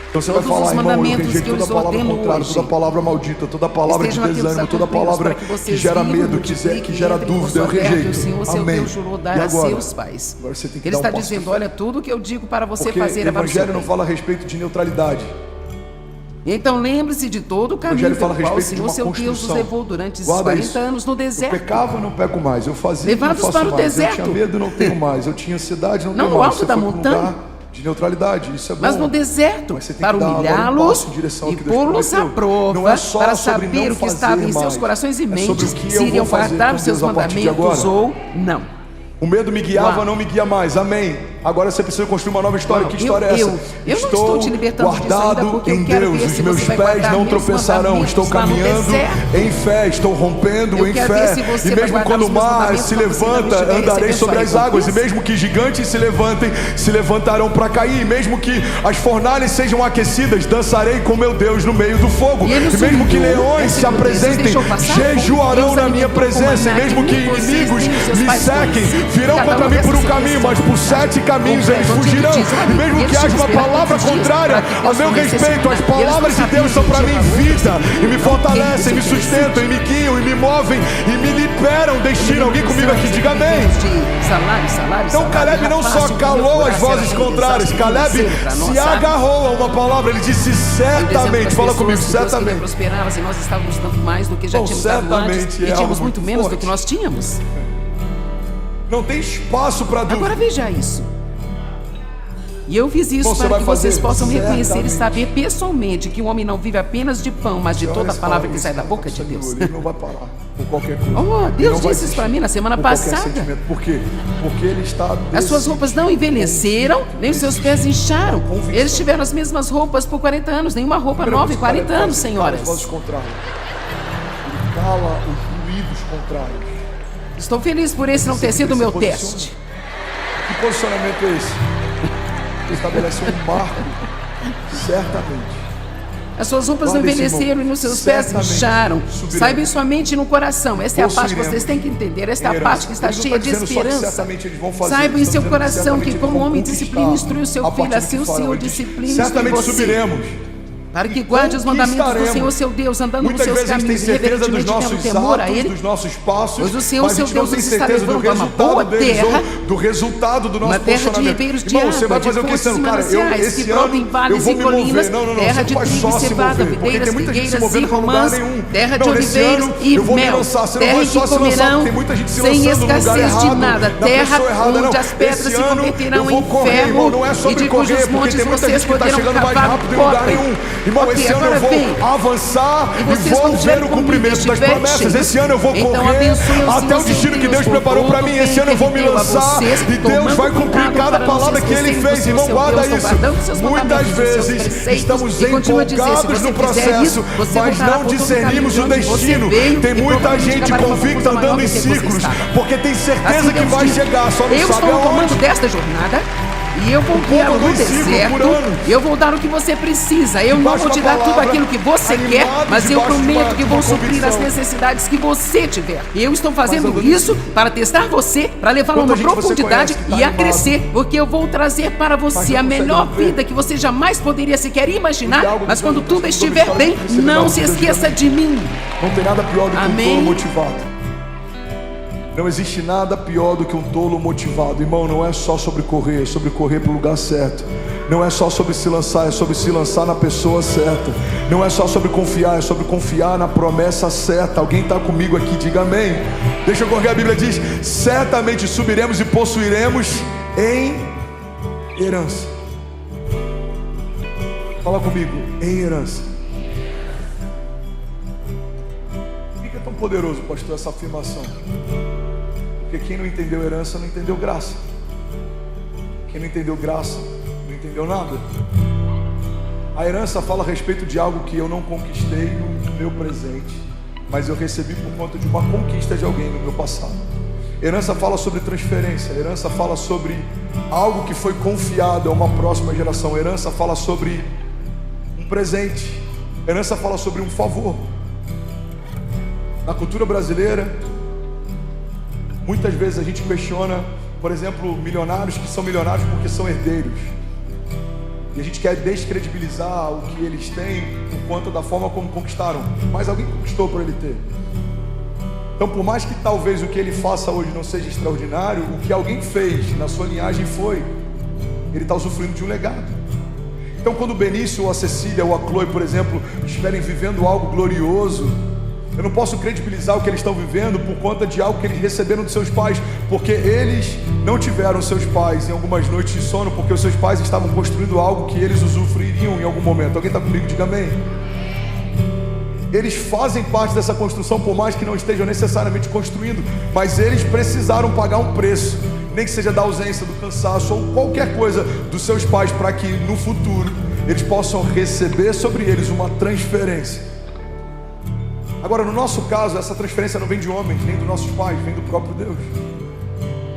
Então você Todos vai falar, os irmão, eu mandamentos rejeito que eu toda lhes palavra ordeno contrária, hoje toda palavra maldita, toda palavra estejam de atentos a desânimo, toda cumpri-los, palavra para que que vocês gera vivam, medo, multipliquem que gera e entrem por dúvida, eu sua terra, que rejeito. o Senhor, seu Amém. Deus, jurou dar E a agora? seus pais. Agora você tem que Ele dar está um passo dizendo: de fé. olha, tudo que eu digo para você Porque fazer o é para o seu Evangelho não bem. fala a respeito de neutralidade. Então lembre-se de todo o caminho Evangelho fala pelo a qual o respeito de Senhor, uma seu Deus, os construção. levou durante esses Guarda 40 isso. anos no Eu deserto. pecava, não peco mais. Eu fazia, Levados não faço para o mais. deserto. Eu tinha medo, não tenho mais. Eu tinha ansiedade, não Não tenho no mais. alto Você da foi para um montanha, lugar de neutralidade. Isso é bom. mas no deserto, Mas você tem para que dar agora um humilhá-los passo em direção ao e que Deus pô-los à prometeu. prova, Não é só para sobre saber não o que estava em fazer seus mais. corações e É sobre mentes, o que se eu iriam vou fazer guardar com os seus Deus a partir de mandamentos agora. ou não. O medo me guiava, Uau. não me guia mais. Amém. Agora você precisa construir uma nova história. Uau. Que história é essa? Eu não estou te libertando disso ainda, guardado porque eu em quero Deus. ver Os se meus você vai pés guardar não meus tropeçarão. mandamentos Estou lá no caminhando deserto. em fé. Estou rompendo Eu em quero fé. ver se você E vai mesmo guardar quando os o meus mar mandamentos se quando você não levanta, estiver andarei recebendo sobre sua as águas. E recompensa. mesmo que gigantes se levantem, se levantarão para cair. E mesmo que as fornalhas sejam aquecidas, dançarei com meu Deus no meio do fogo. E ele E mesmo que leões se apresentem, jejuarão na minha presença. E mesmo que inimigos me sequem, virão contra mim por um caminho, mas por 7 caminhos eles fugirão. E mesmo que haja uma palavra contrária a meu respeito, as palavras de Deus são para mim vida, e me fortalecem, me sustentam, e me guiam, e me movem, e me liberam, destinam. Alguém comigo aqui, diga amém. Então Caleb não só calou as vozes contrárias, Caleb se agarrou a uma palavra, ele disse certamente. Fala comigo, certamente. Prosperava, e nós estávamos dando mais do que já Bom, tínhamos dado antes, certamente e é tínhamos algo muito muito menos do forte. que nós tínhamos. Não tem espaço para dúvida. Agora veja isso. E eu fiz isso Bom, você para vai que vocês fazer possam reconhecer e certamente. saber pessoalmente que o homem não vive apenas de pão, mas de toda a palavra que Esse sai da cara boca de tá Deus. saindo, ele não vai parar por qualquer coisa. Oh, Ele Deus não vai disse isso para mim na semana por qualquer passada. sentimento. Por quê? Porque ele está As suas roupas não envelheceram, nem os seus pés incharam. Eles tiveram as mesmas roupas por 40 anos, nenhuma roupa nova em 40 anos, senhoras. As vozes contrárias. Ele cala os ruídos contrários. Estou feliz por esse não ter sido o meu teste. Que posicionamento é esse? Ele estabelece um marco, certamente. As suas roupas não Guarda esse envelheceram irmão. e nos seus pés Certamente incharam. subiremos. Saiba em sua mente e no coração. Essa é a parte que Possuiremos vocês têm que entender. Esta é a herança. parte que está Ele não cheia está de dizendo só que esperança. certamente eles vão fazer, Saiba em eles seu estão dizendo que coração certamente que, eles como vão homem, conquistar disciplina e instrui o seu a filho, partir do assim o que farão. Senhor Ele diz, disciplina e instrui certamente você. subiremos. Para que guarde os mandamentos do Senhor, seu Deus, andando nos Muitas seus vezes a gente tem caminhos, certeza dos reverentemente tendo nossos temor a atos, Ele. dos nossos passos, Pois o Senhor, mas a seu gente não Deus, tem nos está certeza do levando a uma boa resultado deles terra, ou do resultado do nosso uma terra de posicionamento. ribeiros de Irmão, você água, vai de fazer o que fontes esse ano? Cara, mananciais, esse que brotam em ano eu vales vou e me colinas, mover. Não, terra você de não vai trigo só e se cevada, mover, porque videiras, tem muita gente se figueiras e movendo para lugar romãs, nenhum. terra de Não, nesse oliveiros ano e eu vou me mel, lançar. Você não terra vai em só que se lançar, comerão porque tem muita gente se sem lançando no lugar escassez de errado, nada, na terra pessoa errada, não. onde as pedras Esse se ano converterão eu vou em correr, irmão, não é ferro e sobre de correr, cujos porque montes tem muita vocês gente que está poderão chegando mais cavar rápido em lugar copem. nenhum. Irmão, Ok, esse ano agora eu vou vem. avançar E e vocês vou vão ver ver o como cumprimento das estiver promessas. cheio. Esse ano eu vou Então, correr abençoe o até Senhor, o destino seu que Deus Deus, preparou por para todo mim. o Esse ano eu vou me bem que ele deu a lançar vocês, e Deus tomando vai cumprir cuidado cada para não palavra se que Ele esquecerem do fez. Senhor, Irmão, seu guarda Deus, isso. guardando seus Muitas mandamentos, os seus vezes preceitos. estamos E continua a dizer, se empolgados você no fizer processo, isso, você mas voltará não por todo discernimos o caminho de onde você destino. veio Tem e muita provavelmente gente acabará uma convicta confusão maior andando em do que você ciclos, está. porque tem certeza Assim que Deus vai diz, chegar, só não eu sabe estou no comando aonde. desta jornada. E eu vou guiá-lo no deserto. Eu vou dar o que você precisa. Eu não vou te dar tudo aquilo que você quer, mas eu prometo que vou suprir as necessidades que você tiver. Eu estou fazendo isso para testar você, para levá-lo a uma profundidade e a crescer, porque eu vou trazer para você a melhor vida que você jamais poderia sequer imaginar. Mas quando tudo estiver bem, não se esqueça de mim. Não tem nada pior do que um tolo motivado. Não existe nada pior do que um tolo motivado. Irmão, não é só sobre correr, é sobre correr para o lugar certo. Não é só sobre se lançar, é sobre se lançar na pessoa certa. Não é só sobre confiar, é sobre confiar na promessa certa. Alguém está comigo aqui, diga amém. Deixa eu correr, a Bíblia diz: certamente subiremos e possuiremos em herança. Fala comigo, em herança. Por que é tão poderoso, pastor, essa afirmação? Porque quem não entendeu herança não entendeu graça. Quem não entendeu graça não entendeu nada. A herança fala a respeito de algo que eu não conquistei no meu presente, mas eu recebi por conta de uma conquista de alguém no meu passado. Herança fala sobre transferência. Herança fala sobre algo que foi confiado a uma próxima geração. Herança fala sobre um presente. Herança fala sobre um favor. Na cultura brasileira, muitas vezes a gente questiona, por exemplo, milionários que são milionários porque são herdeiros. E a gente quer descredibilizar o que eles têm por conta da forma como conquistaram. Mas alguém conquistou para ele ter. Então, por mais que talvez o que ele faça hoje não seja extraordinário, o que alguém fez na sua linhagem foi, ele está usufruindo de um legado. Então, quando o Benício ou a Cecília ou a Chloe, por exemplo, estiverem vivendo algo glorioso, eu não posso credibilizar o que eles estão vivendo por conta de algo que eles receberam dos seus pais, porque eles não tiveram seus pais em algumas noites de sono, porque os seus pais estavam construindo algo que eles usufruiriam em algum momento. Alguém está comigo? Diga amém. Eles fazem parte dessa construção, por mais que não estejam necessariamente construindo, mas eles precisaram pagar um preço, nem que seja da ausência, do cansaço ou qualquer coisa dos seus pais, para que no futuro eles possam receber sobre eles uma transferência. Agora, no nosso caso, essa transferência não vem de homens, nem dos nossos pais, vem do próprio Deus.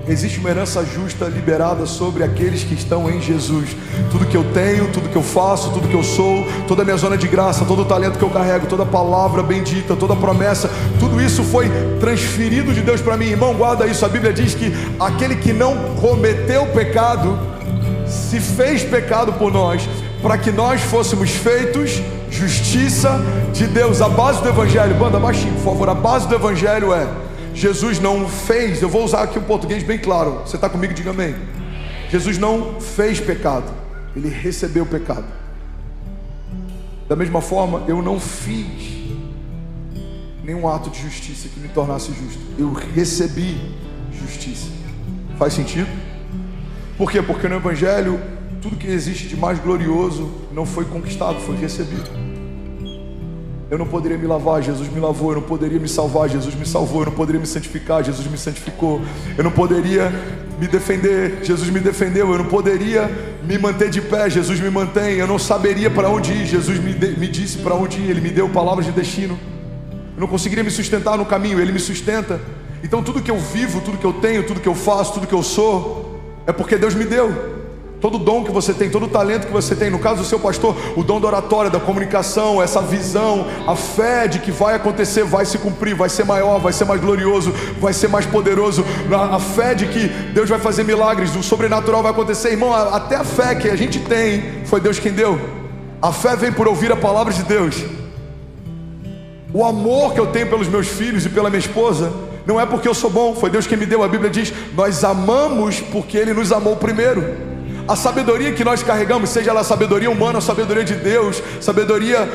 Existe uma herança justa liberada sobre aqueles que estão em Jesus. Tudo que eu tenho, tudo que eu faço, tudo que eu sou, toda a minha zona de graça, todo o talento que eu carrego, toda a palavra bendita, toda a promessa, tudo isso foi transferido de Deus para mim. Irmão, guarda isso. A Bíblia diz que aquele que não cometeu pecado se fez pecado por nós, para que nós fôssemos feitos justiça de Deus. A base do Evangelho, banda baixinho, por favor. A base do Evangelho é: Jesus não fez, eu vou usar aqui um português bem claro. Você está comigo? Diga amém. Jesus não fez pecado, Ele recebeu pecado. Da mesma forma, eu não fiz nenhum ato de justiça que me tornasse justo. Eu recebi justiça. Faz sentido? Por quê? Porque no Evangelho, tudo que existe de mais glorioso não foi conquistado, foi recebido. Eu não poderia me lavar, Jesus me lavou. Eu não poderia me salvar, Jesus me salvou. Eu não poderia me santificar, Jesus me santificou. Eu não poderia me defender, Jesus me defendeu. Eu não poderia me manter de pé, Jesus me mantém. Eu não saberia para onde ir, Jesus me disse para onde ir. Ele me deu palavras de destino. Eu não conseguiria me sustentar no caminho, Ele me sustenta. Então tudo que eu vivo, tudo que eu tenho, tudo que eu faço, tudo que eu sou, é porque Deus me deu. Todo dom que você tem, todo talento que você tem, no caso do seu pastor, o dom da oratória, da comunicação, essa visão, a fé de que vai acontecer, vai se cumprir, vai ser maior, vai ser mais glorioso, vai ser mais poderoso, a fé de que Deus vai fazer milagres, o sobrenatural vai acontecer. Irmão, até a fé que a gente tem, foi Deus quem deu. A fé vem por ouvir a palavra de Deus. O amor que eu tenho pelos meus filhos e pela minha esposa, não é porque eu sou bom, foi Deus quem me deu. A Bíblia diz: nós amamos porque Ele nos amou primeiro. A sabedoria que nós carregamos, seja ela sabedoria humana, sabedoria de Deus, sabedoria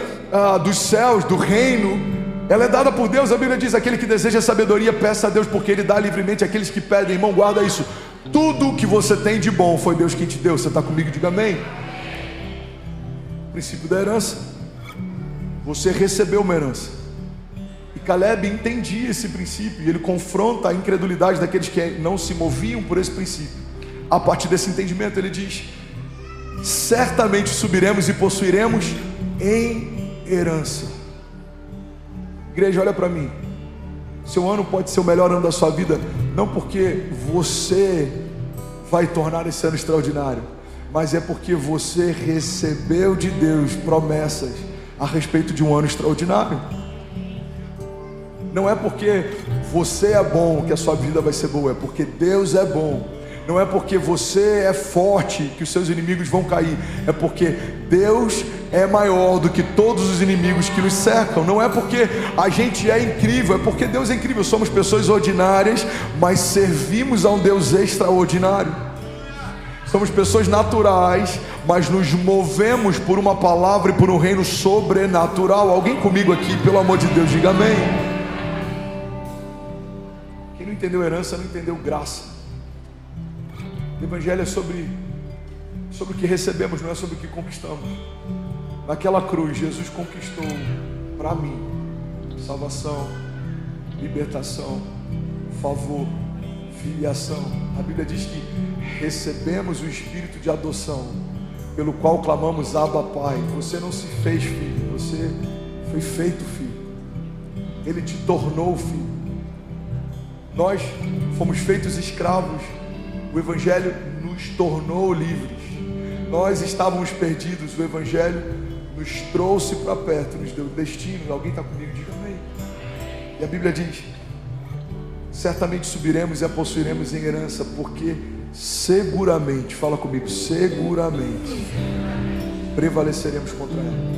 dos céus, do reino, ela é dada por Deus. A Bíblia diz: aquele que deseja sabedoria, peça a Deus, porque Ele dá livremente àqueles que pedem. Irmão, guarda isso. Tudo que você tem de bom foi Deus quem te deu. Você está comigo? Diga amém. O princípio da herança. Você recebeu uma herança. E Caleb entendia esse princípio, e ele confronta a incredulidade daqueles que não se moviam por esse princípio. A partir desse entendimento, ele diz: certamente subiremos e possuiremos em herança. Igreja, olha para mim. Seu ano pode ser o melhor ano da sua vida, não porque você vai tornar esse ano extraordinário, mas é porque você recebeu de Deus promessas a respeito de um ano extraordinário. Não é porque você é bom que a sua vida vai ser boa, é porque Deus é bom. Não é porque você é forte que os seus inimigos vão cair, é porque Deus é maior do que todos os inimigos que nos cercam. Não é porque a gente é incrível, é porque Deus é incrível. Somos pessoas ordinárias, mas servimos a um Deus extraordinário. Somos pessoas naturais, mas nos movemos por uma palavra e por um reino sobrenatural. Alguém comigo aqui, pelo amor de Deus, diga amém. Quem não entendeu herança, não entendeu graça. O Evangelho é sobre o que recebemos, não é sobre o que conquistamos. Naquela cruz, Jesus conquistou para mim salvação, libertação, favor, filiação. A Bíblia diz que recebemos o Espírito de adoção, pelo qual clamamos Abba Pai. Você não se fez filho, você foi feito filho. Ele te tornou filho. Nós fomos feitos escravos. O Evangelho nos tornou livres. Nós estávamos perdidos. O Evangelho nos trouxe para perto, nos deu destino. Alguém está comigo? Diga amém. E a Bíblia diz: certamente subiremos e a possuiremos em herança, porque seguramente, fala comigo, seguramente prevaleceremos contra ela.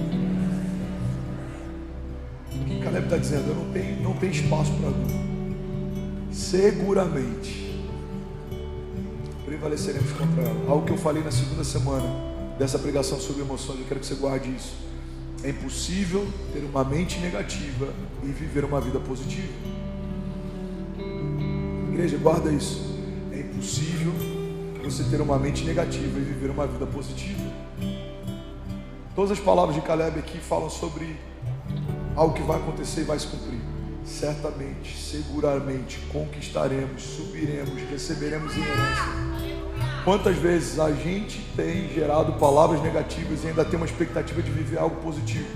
O que Caleb está dizendo? Não tem espaço para dúvida. Seguramente prevaleceremos contra ela. Algo que eu falei na segunda semana dessa pregação sobre emoções, eu quero que você guarde isso. É impossível ter uma mente negativa e viver uma vida positiva. Igreja, guarda isso. É impossível você ter uma mente negativa e viver uma vida positiva. Todas as palavras de Caleb aqui falam sobre algo que vai acontecer e vai se cumprir. Certamente, seguramente conquistaremos, subiremos, receberemos em herança. Quantas vezes a gente tem gerado palavras negativas e ainda tem uma expectativa de viver algo positivo?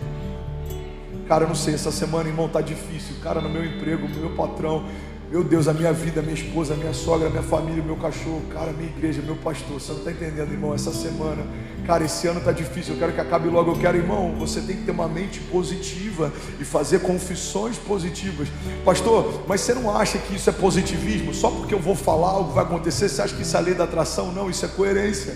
Cara, eu não sei, essa semana, irmão, tá difícil. Cara, no meu emprego, meu patrão, meu Deus, a minha vida, a minha esposa, a minha sogra, a minha família, o meu cachorro, cara, a minha igreja, meu pastor. Você não está entendendo, irmão, essa semana, cara, esse ano tá difícil, eu quero que acabe logo. Eu quero, irmão, você tem que ter uma mente positiva e fazer confissões positivas. Pastor, mas você não acha que isso é positivismo? Só porque eu vou falar algo vai acontecer, você acha que isso é lei da atração? Não, isso é coerência.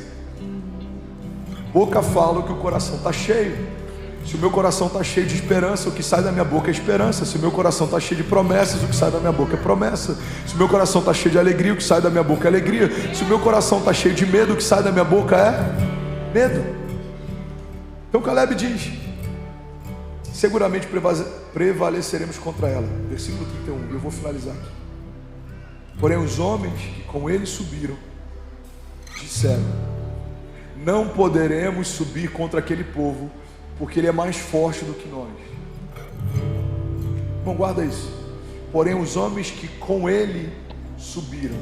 Boca fala o que o coração está cheio. Se o meu coração está cheio de esperança, o que sai da minha boca é esperança. Se o meu coração está cheio de promessas, o que sai da minha boca é promessa. Se o meu coração está cheio de alegria, o que sai da minha boca é alegria. Se o meu coração está cheio de medo, o que sai da minha boca é medo. Então Caleb diz: seguramente prevaleceremos contra ela. Versículo 31, eu vou finalizar aqui. Porém os homens que com ele subiram disseram: não poderemos subir contra aquele povo, porque ele é mais forte do que nós. Bom, guarda isso. Porém os homens que com ele subiram.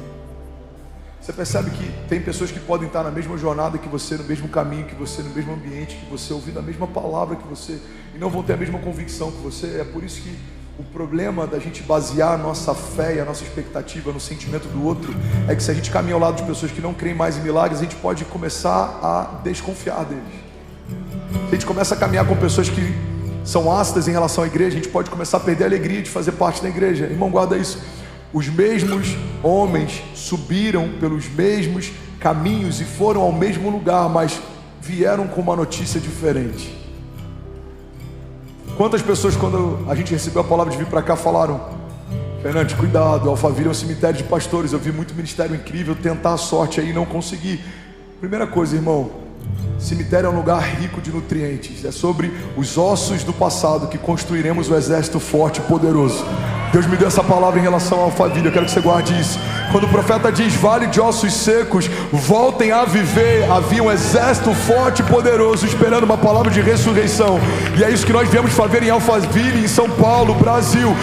Você percebe que tem pessoas que podem estar na mesma jornada que você, no mesmo caminho que você, no mesmo ambiente que você, ouvindo a mesma palavra que você, e não vão ter a mesma convicção que você. É por isso que o problema da gente basear a nossa fé e a nossa expectativa no sentimento do outro é que se a gente caminha ao lado de pessoas que não creem mais em milagres, a gente pode começar a desconfiar deles. Se a gente começa a caminhar com pessoas que são ácidas em relação à igreja, a gente pode começar a perder a alegria de fazer parte da igreja. Irmão, guarda isso. Os mesmos homens subiram pelos mesmos caminhos e foram ao mesmo lugar, mas vieram com uma notícia diferente. Quantas pessoas, quando a gente recebeu a palavra de vir para cá, falaram: Fernandes, cuidado, Alphaville é um cemitério de pastores, eu vi muito ministério incrível, tentar a sorte aí e não consegui. Primeira coisa, irmão, cemitério é um lugar rico de nutrientes. É sobre os ossos do passado que construiremos o exército forte e poderoso. Deus me deu essa palavra em relação ao Alphaville, eu quero que você guarde isso. Quando o profeta diz: vale de ossos secos, voltem a viver, havia um exército forte e poderoso esperando uma palavra de ressurreição. E é isso que nós viemos fazer em Alphaville, em São Paulo, Brasil.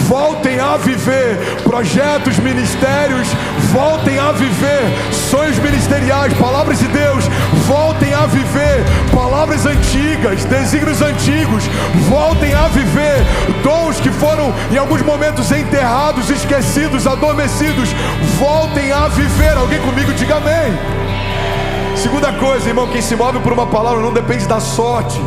Voltem a viver projetos, ministérios, voltem a viver sonhos ministeriais, palavras de Deus, voltem a viver palavras antigas, desígnios antigos, voltem a viver dons que foram em alguns momentos enterrados, esquecidos, adormecidos, voltem a viver. Alguém comigo diga amém. Segunda coisa, irmão, quem se move por uma palavra não depende da sorte.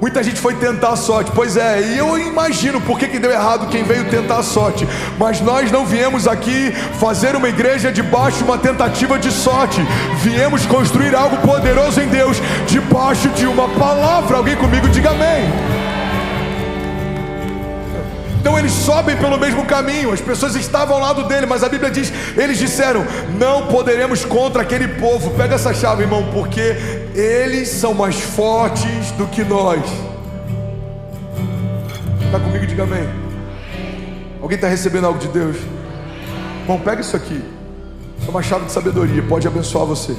Muita gente foi tentar a sorte, pois é, e eu imagino por que deu errado quem veio tentar a sorte. Mas nós não viemos aqui fazer uma igreja debaixo de uma tentativa de sorte. Viemos construir algo poderoso em Deus debaixo de uma palavra. Alguém comigo diga amém. Então eles sobem pelo mesmo caminho, as pessoas estavam ao lado dele, mas a Bíblia diz, eles disseram, não poderemos contra aquele povo. Pega essa chave, irmão, porque eles são mais fortes do que nós. Está comigo? Diga amém. Alguém está recebendo algo de Deus? Bom, pega isso aqui, isso é uma chave de sabedoria, pode abençoar você.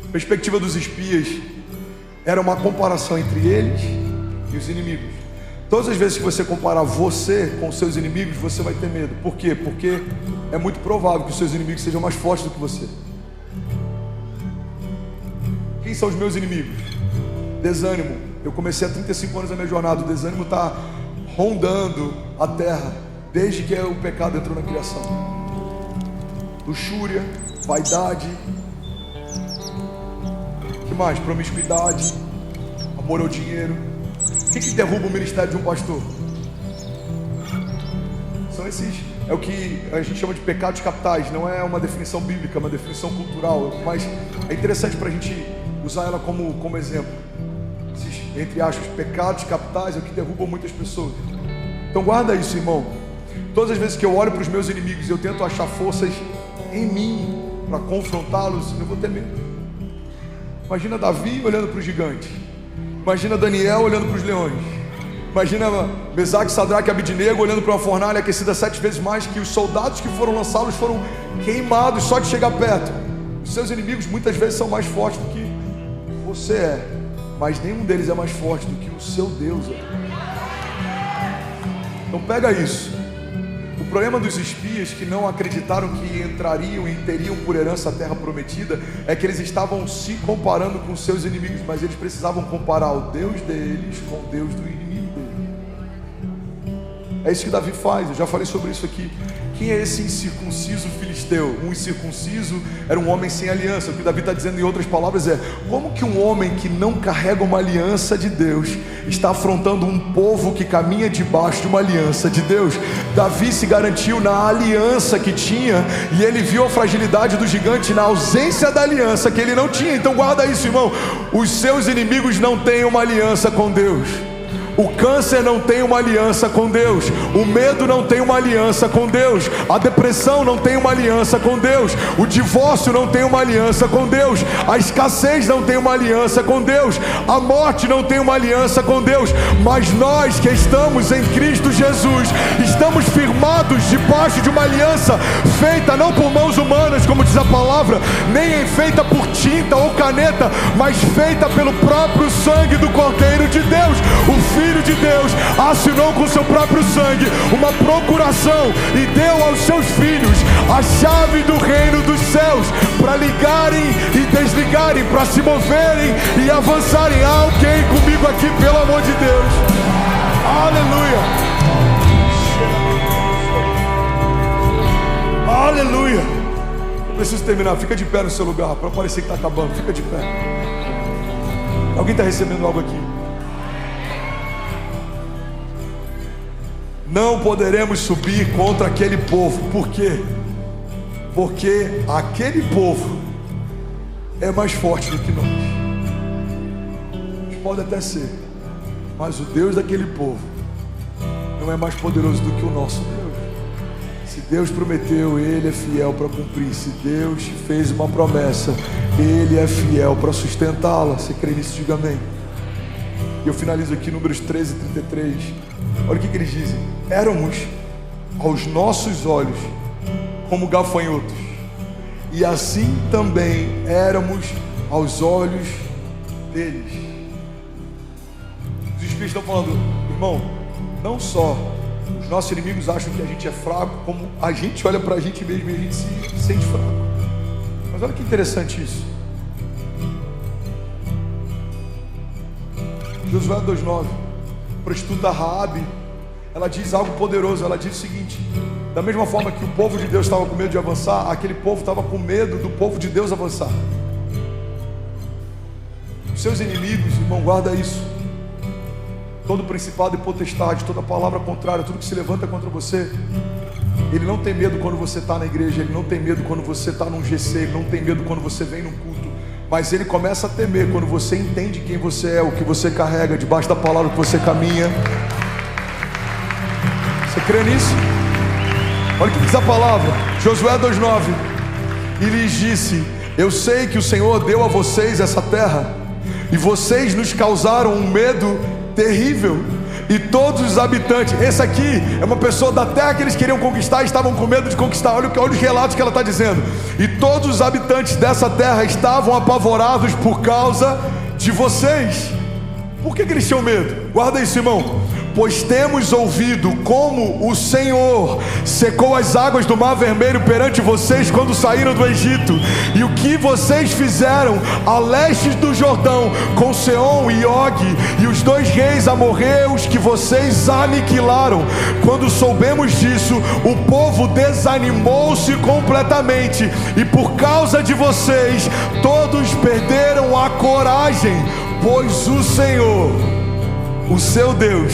A perspectiva dos espias era uma comparação entre eles e os inimigos. Todas as vezes que você comparar você com os seus inimigos, você vai ter medo. Por quê? Porque é muito provável que os seus inimigos sejam mais fortes do que você. Quem são os meus inimigos? Desânimo. Eu comecei há 35 anos a minha jornada. O desânimo está rondando a terra desde que o pecado entrou na criação. Luxúria, vaidade, o que mais? Promiscuidade, amor ao dinheiro. O que derruba o ministério de um pastor? São esses, é o que a gente chama de pecados capitais. Não é uma definição bíblica, é uma definição cultural, mas é interessante para a gente usar ela como exemplo. Esses, entre aspas, pecados capitais é o que derrubam muitas pessoas. Então guarda isso, irmão. Todas as vezes que eu olho para os meus inimigos, eu tento achar forças em mim para confrontá-los, eu vou ter medo. Imagina Davi olhando para o gigante. Imagina Daniel olhando para os leões. Imagina Mesaque, Sadraque e Abidnego olhando para uma fornalha aquecida 7 vezes mais, que os soldados que foram lançá-los foram queimados só de chegar perto. Os seus inimigos muitas vezes são mais fortes do que você é, mas nenhum deles é mais forte do que o seu Deus é. Então pega isso. O problema dos espias que não acreditaram que entrariam e teriam por herança a terra prometida é que eles estavam se comparando com seus inimigos, mas eles precisavam comparar o Deus deles com o Deus do inimigo deles. É isso que Davi faz, eu já falei sobre isso aqui. Quem é esse incircunciso filisteu? Um incircunciso era um homem sem aliança. O que Davi está dizendo em outras palavras é: como que um homem que não carrega uma aliança de Deus está afrontando um povo que caminha debaixo de uma aliança de Deus? Davi se garantiu na aliança que tinha, e ele viu a fragilidade do gigante na ausência da aliança que ele não tinha. Então guarda isso, irmão. Os seus inimigos não têm uma aliança com Deus. O câncer não tem uma aliança com Deus. O medo não tem uma aliança com Deus. A depressão não tem uma aliança com Deus. O divórcio não tem uma aliança com Deus. A escassez não tem uma aliança com Deus. A morte não tem uma aliança com Deus. Mas nós que estamos em Cristo Jesus, estamos firmados debaixo de uma aliança feita não por mãos humanas, como diz a palavra, nem feita por tinta ou caneta, mas feita pelo próprio sangue do Cordeiro de Deus. O Filho de Deus assinou com seu próprio sangue uma procuração e deu aos seus filhos a chave do reino dos céus para ligarem e desligarem, para se moverem e avançarem. Há alguém comigo aqui, pelo amor de Deus? Aleluia! Aleluia! Eu preciso terminar, fica de pé no seu lugar para parecer que está acabando, fica de pé. Alguém está recebendo algo aqui? Não poderemos subir contra aquele povo. Por quê? Porque aquele povo é mais forte do que nós. Pode até ser, mas o Deus daquele povo não é mais poderoso do que o nosso Deus. Se Deus prometeu, Ele é fiel para cumprir. Se Deus fez uma promessa, Ele é fiel para sustentá-la. Você crê nisso? Diga amém. E eu finalizo aqui, Números 13, 33. Olha o que eles dizem: éramos aos nossos olhos como gafanhotos, e assim também éramos aos olhos deles. Os Espíritos estão falando: irmão, não só Os nossos inimigos acham que a gente é fraco, como a gente olha pra gente mesmo e a gente se sente fraco. Mas olha que interessante isso. Josué 2:9, a prostituta Raabe, ela diz algo poderoso. Ela diz o seguinte: da mesma forma que o povo de Deus estava com medo de avançar, aquele povo estava com medo do povo de Deus avançar. Os seus inimigos, irmão, guarda isso. Todo principado e potestade, toda palavra contrária, tudo que se levanta contra você, ele não tem medo quando você está na igreja, ele não tem medo quando você está num GC, ele não tem medo quando você vem num culto, mas ele começa a temer quando você entende quem você é, o que você carrega, debaixo da palavra que você caminha. Você crê nisso? Olha o que diz a palavra, Josué 2:9, e lhes disse: eu sei que o Senhor deu a vocês essa terra, e vocês nos causaram um medo terrível, e todos os habitantes, esse aqui é uma pessoa da terra que eles queriam conquistar e estavam com medo de conquistar. Olha os relatos que ela está dizendo: e todos os habitantes dessa terra estavam apavorados por causa de vocês. Por que eles tinham medo? Guarda isso, irmão. Pois temos ouvido como o Senhor secou as águas do Mar Vermelho perante vocês quando saíram do Egito, e o que vocês fizeram a leste do Jordão com Seom e Og e os 2 reis amorreus que vocês aniquilaram. Quando soubemos disso, o povo desanimou-se completamente, e por causa de vocês todos perderam a coragem, pois o Senhor, o seu Deus,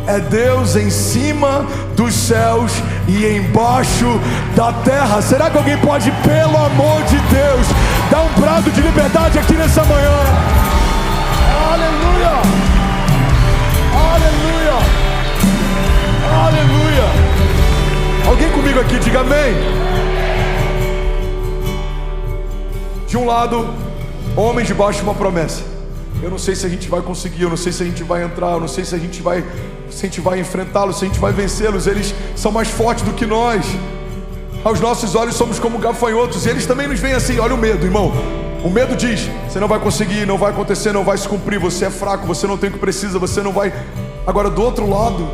é Deus em cima dos céus e embaixo da terra. Será que alguém pode, pelo amor de Deus, dar um brado de liberdade aqui nessa manhã? Aleluia! Aleluia! Aleluia! Alguém comigo aqui, diga amém. De um lado, homens debaixo de uma promessa. Eu não sei se a gente vai conseguir, eu não sei se a gente vai entrar, eu não sei se a gente vai enfrentá-los, se a gente vai vencê-los. Eles são mais fortes do que nós. Aos nossos olhos somos como gafanhotos, e eles também nos veem assim. Olha o medo, irmão. O medo diz: você não vai conseguir, não vai acontecer, não vai se cumprir, você é fraco, você não tem o que precisa, você não vai. Agora, do outro lado,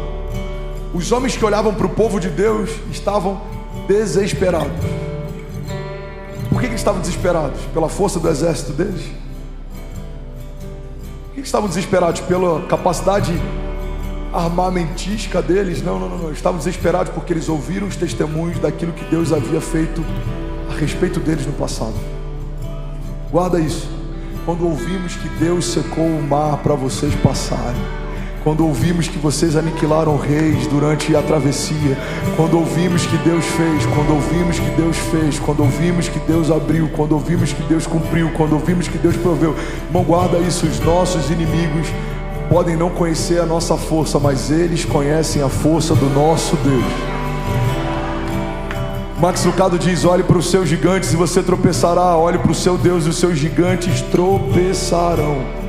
os homens que olhavam para o povo de Deus estavam desesperados. Por que eles estavam desesperados? Pela força do exército deles? Estavam desesperados pela capacidade armamentística deles? Não. Estavam desesperados porque eles ouviram os testemunhos daquilo que Deus havia feito a respeito deles no passado. Guarda isso. Quando ouvimos que Deus secou o mar para vocês passarem, quando ouvimos que vocês aniquilaram reis durante a travessia, quando ouvimos que Deus fez, quando ouvimos que Deus fez, quando ouvimos que Deus abriu, quando ouvimos que Deus cumpriu, quando ouvimos que Deus proveu, irmão, guarda isso. Os nossos inimigos podem não conhecer a nossa força, mas eles conhecem a força do nosso Deus. Max Lucado diz: olhe para os seus gigantes e você tropeçará, olhe para o seu Deus e os seus gigantes tropeçarão.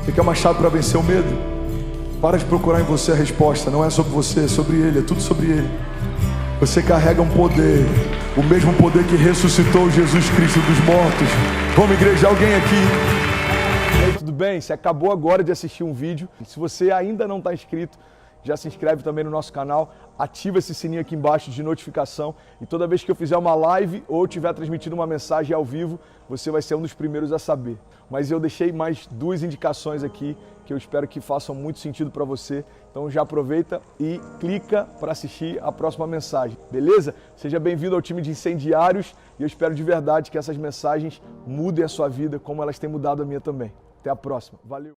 Você quer uma chave para vencer o medo? Para de procurar em você a resposta. Não é sobre você, é sobre Ele, é tudo sobre Ele. Você carrega um poder, o mesmo poder que ressuscitou Jesus Cristo dos mortos. Vamos, igreja, alguém aqui? E aí, tudo bem? Você acabou agora de assistir um vídeo. Se você ainda não está inscrito, já se inscreve também no nosso canal, ativa esse sininho aqui embaixo de notificação, e toda vez que eu fizer uma live ou estiver transmitindo uma mensagem ao vivo, você vai ser um dos primeiros a saber. Mas eu deixei mais 2 indicações aqui que eu espero que façam muito sentido para você. Então já aproveita e clica para assistir a próxima mensagem, beleza? Seja bem-vindo ao time de incendiários, e eu espero de verdade que essas mensagens mudem a sua vida como elas têm mudado a minha também. Até a próxima. Valeu!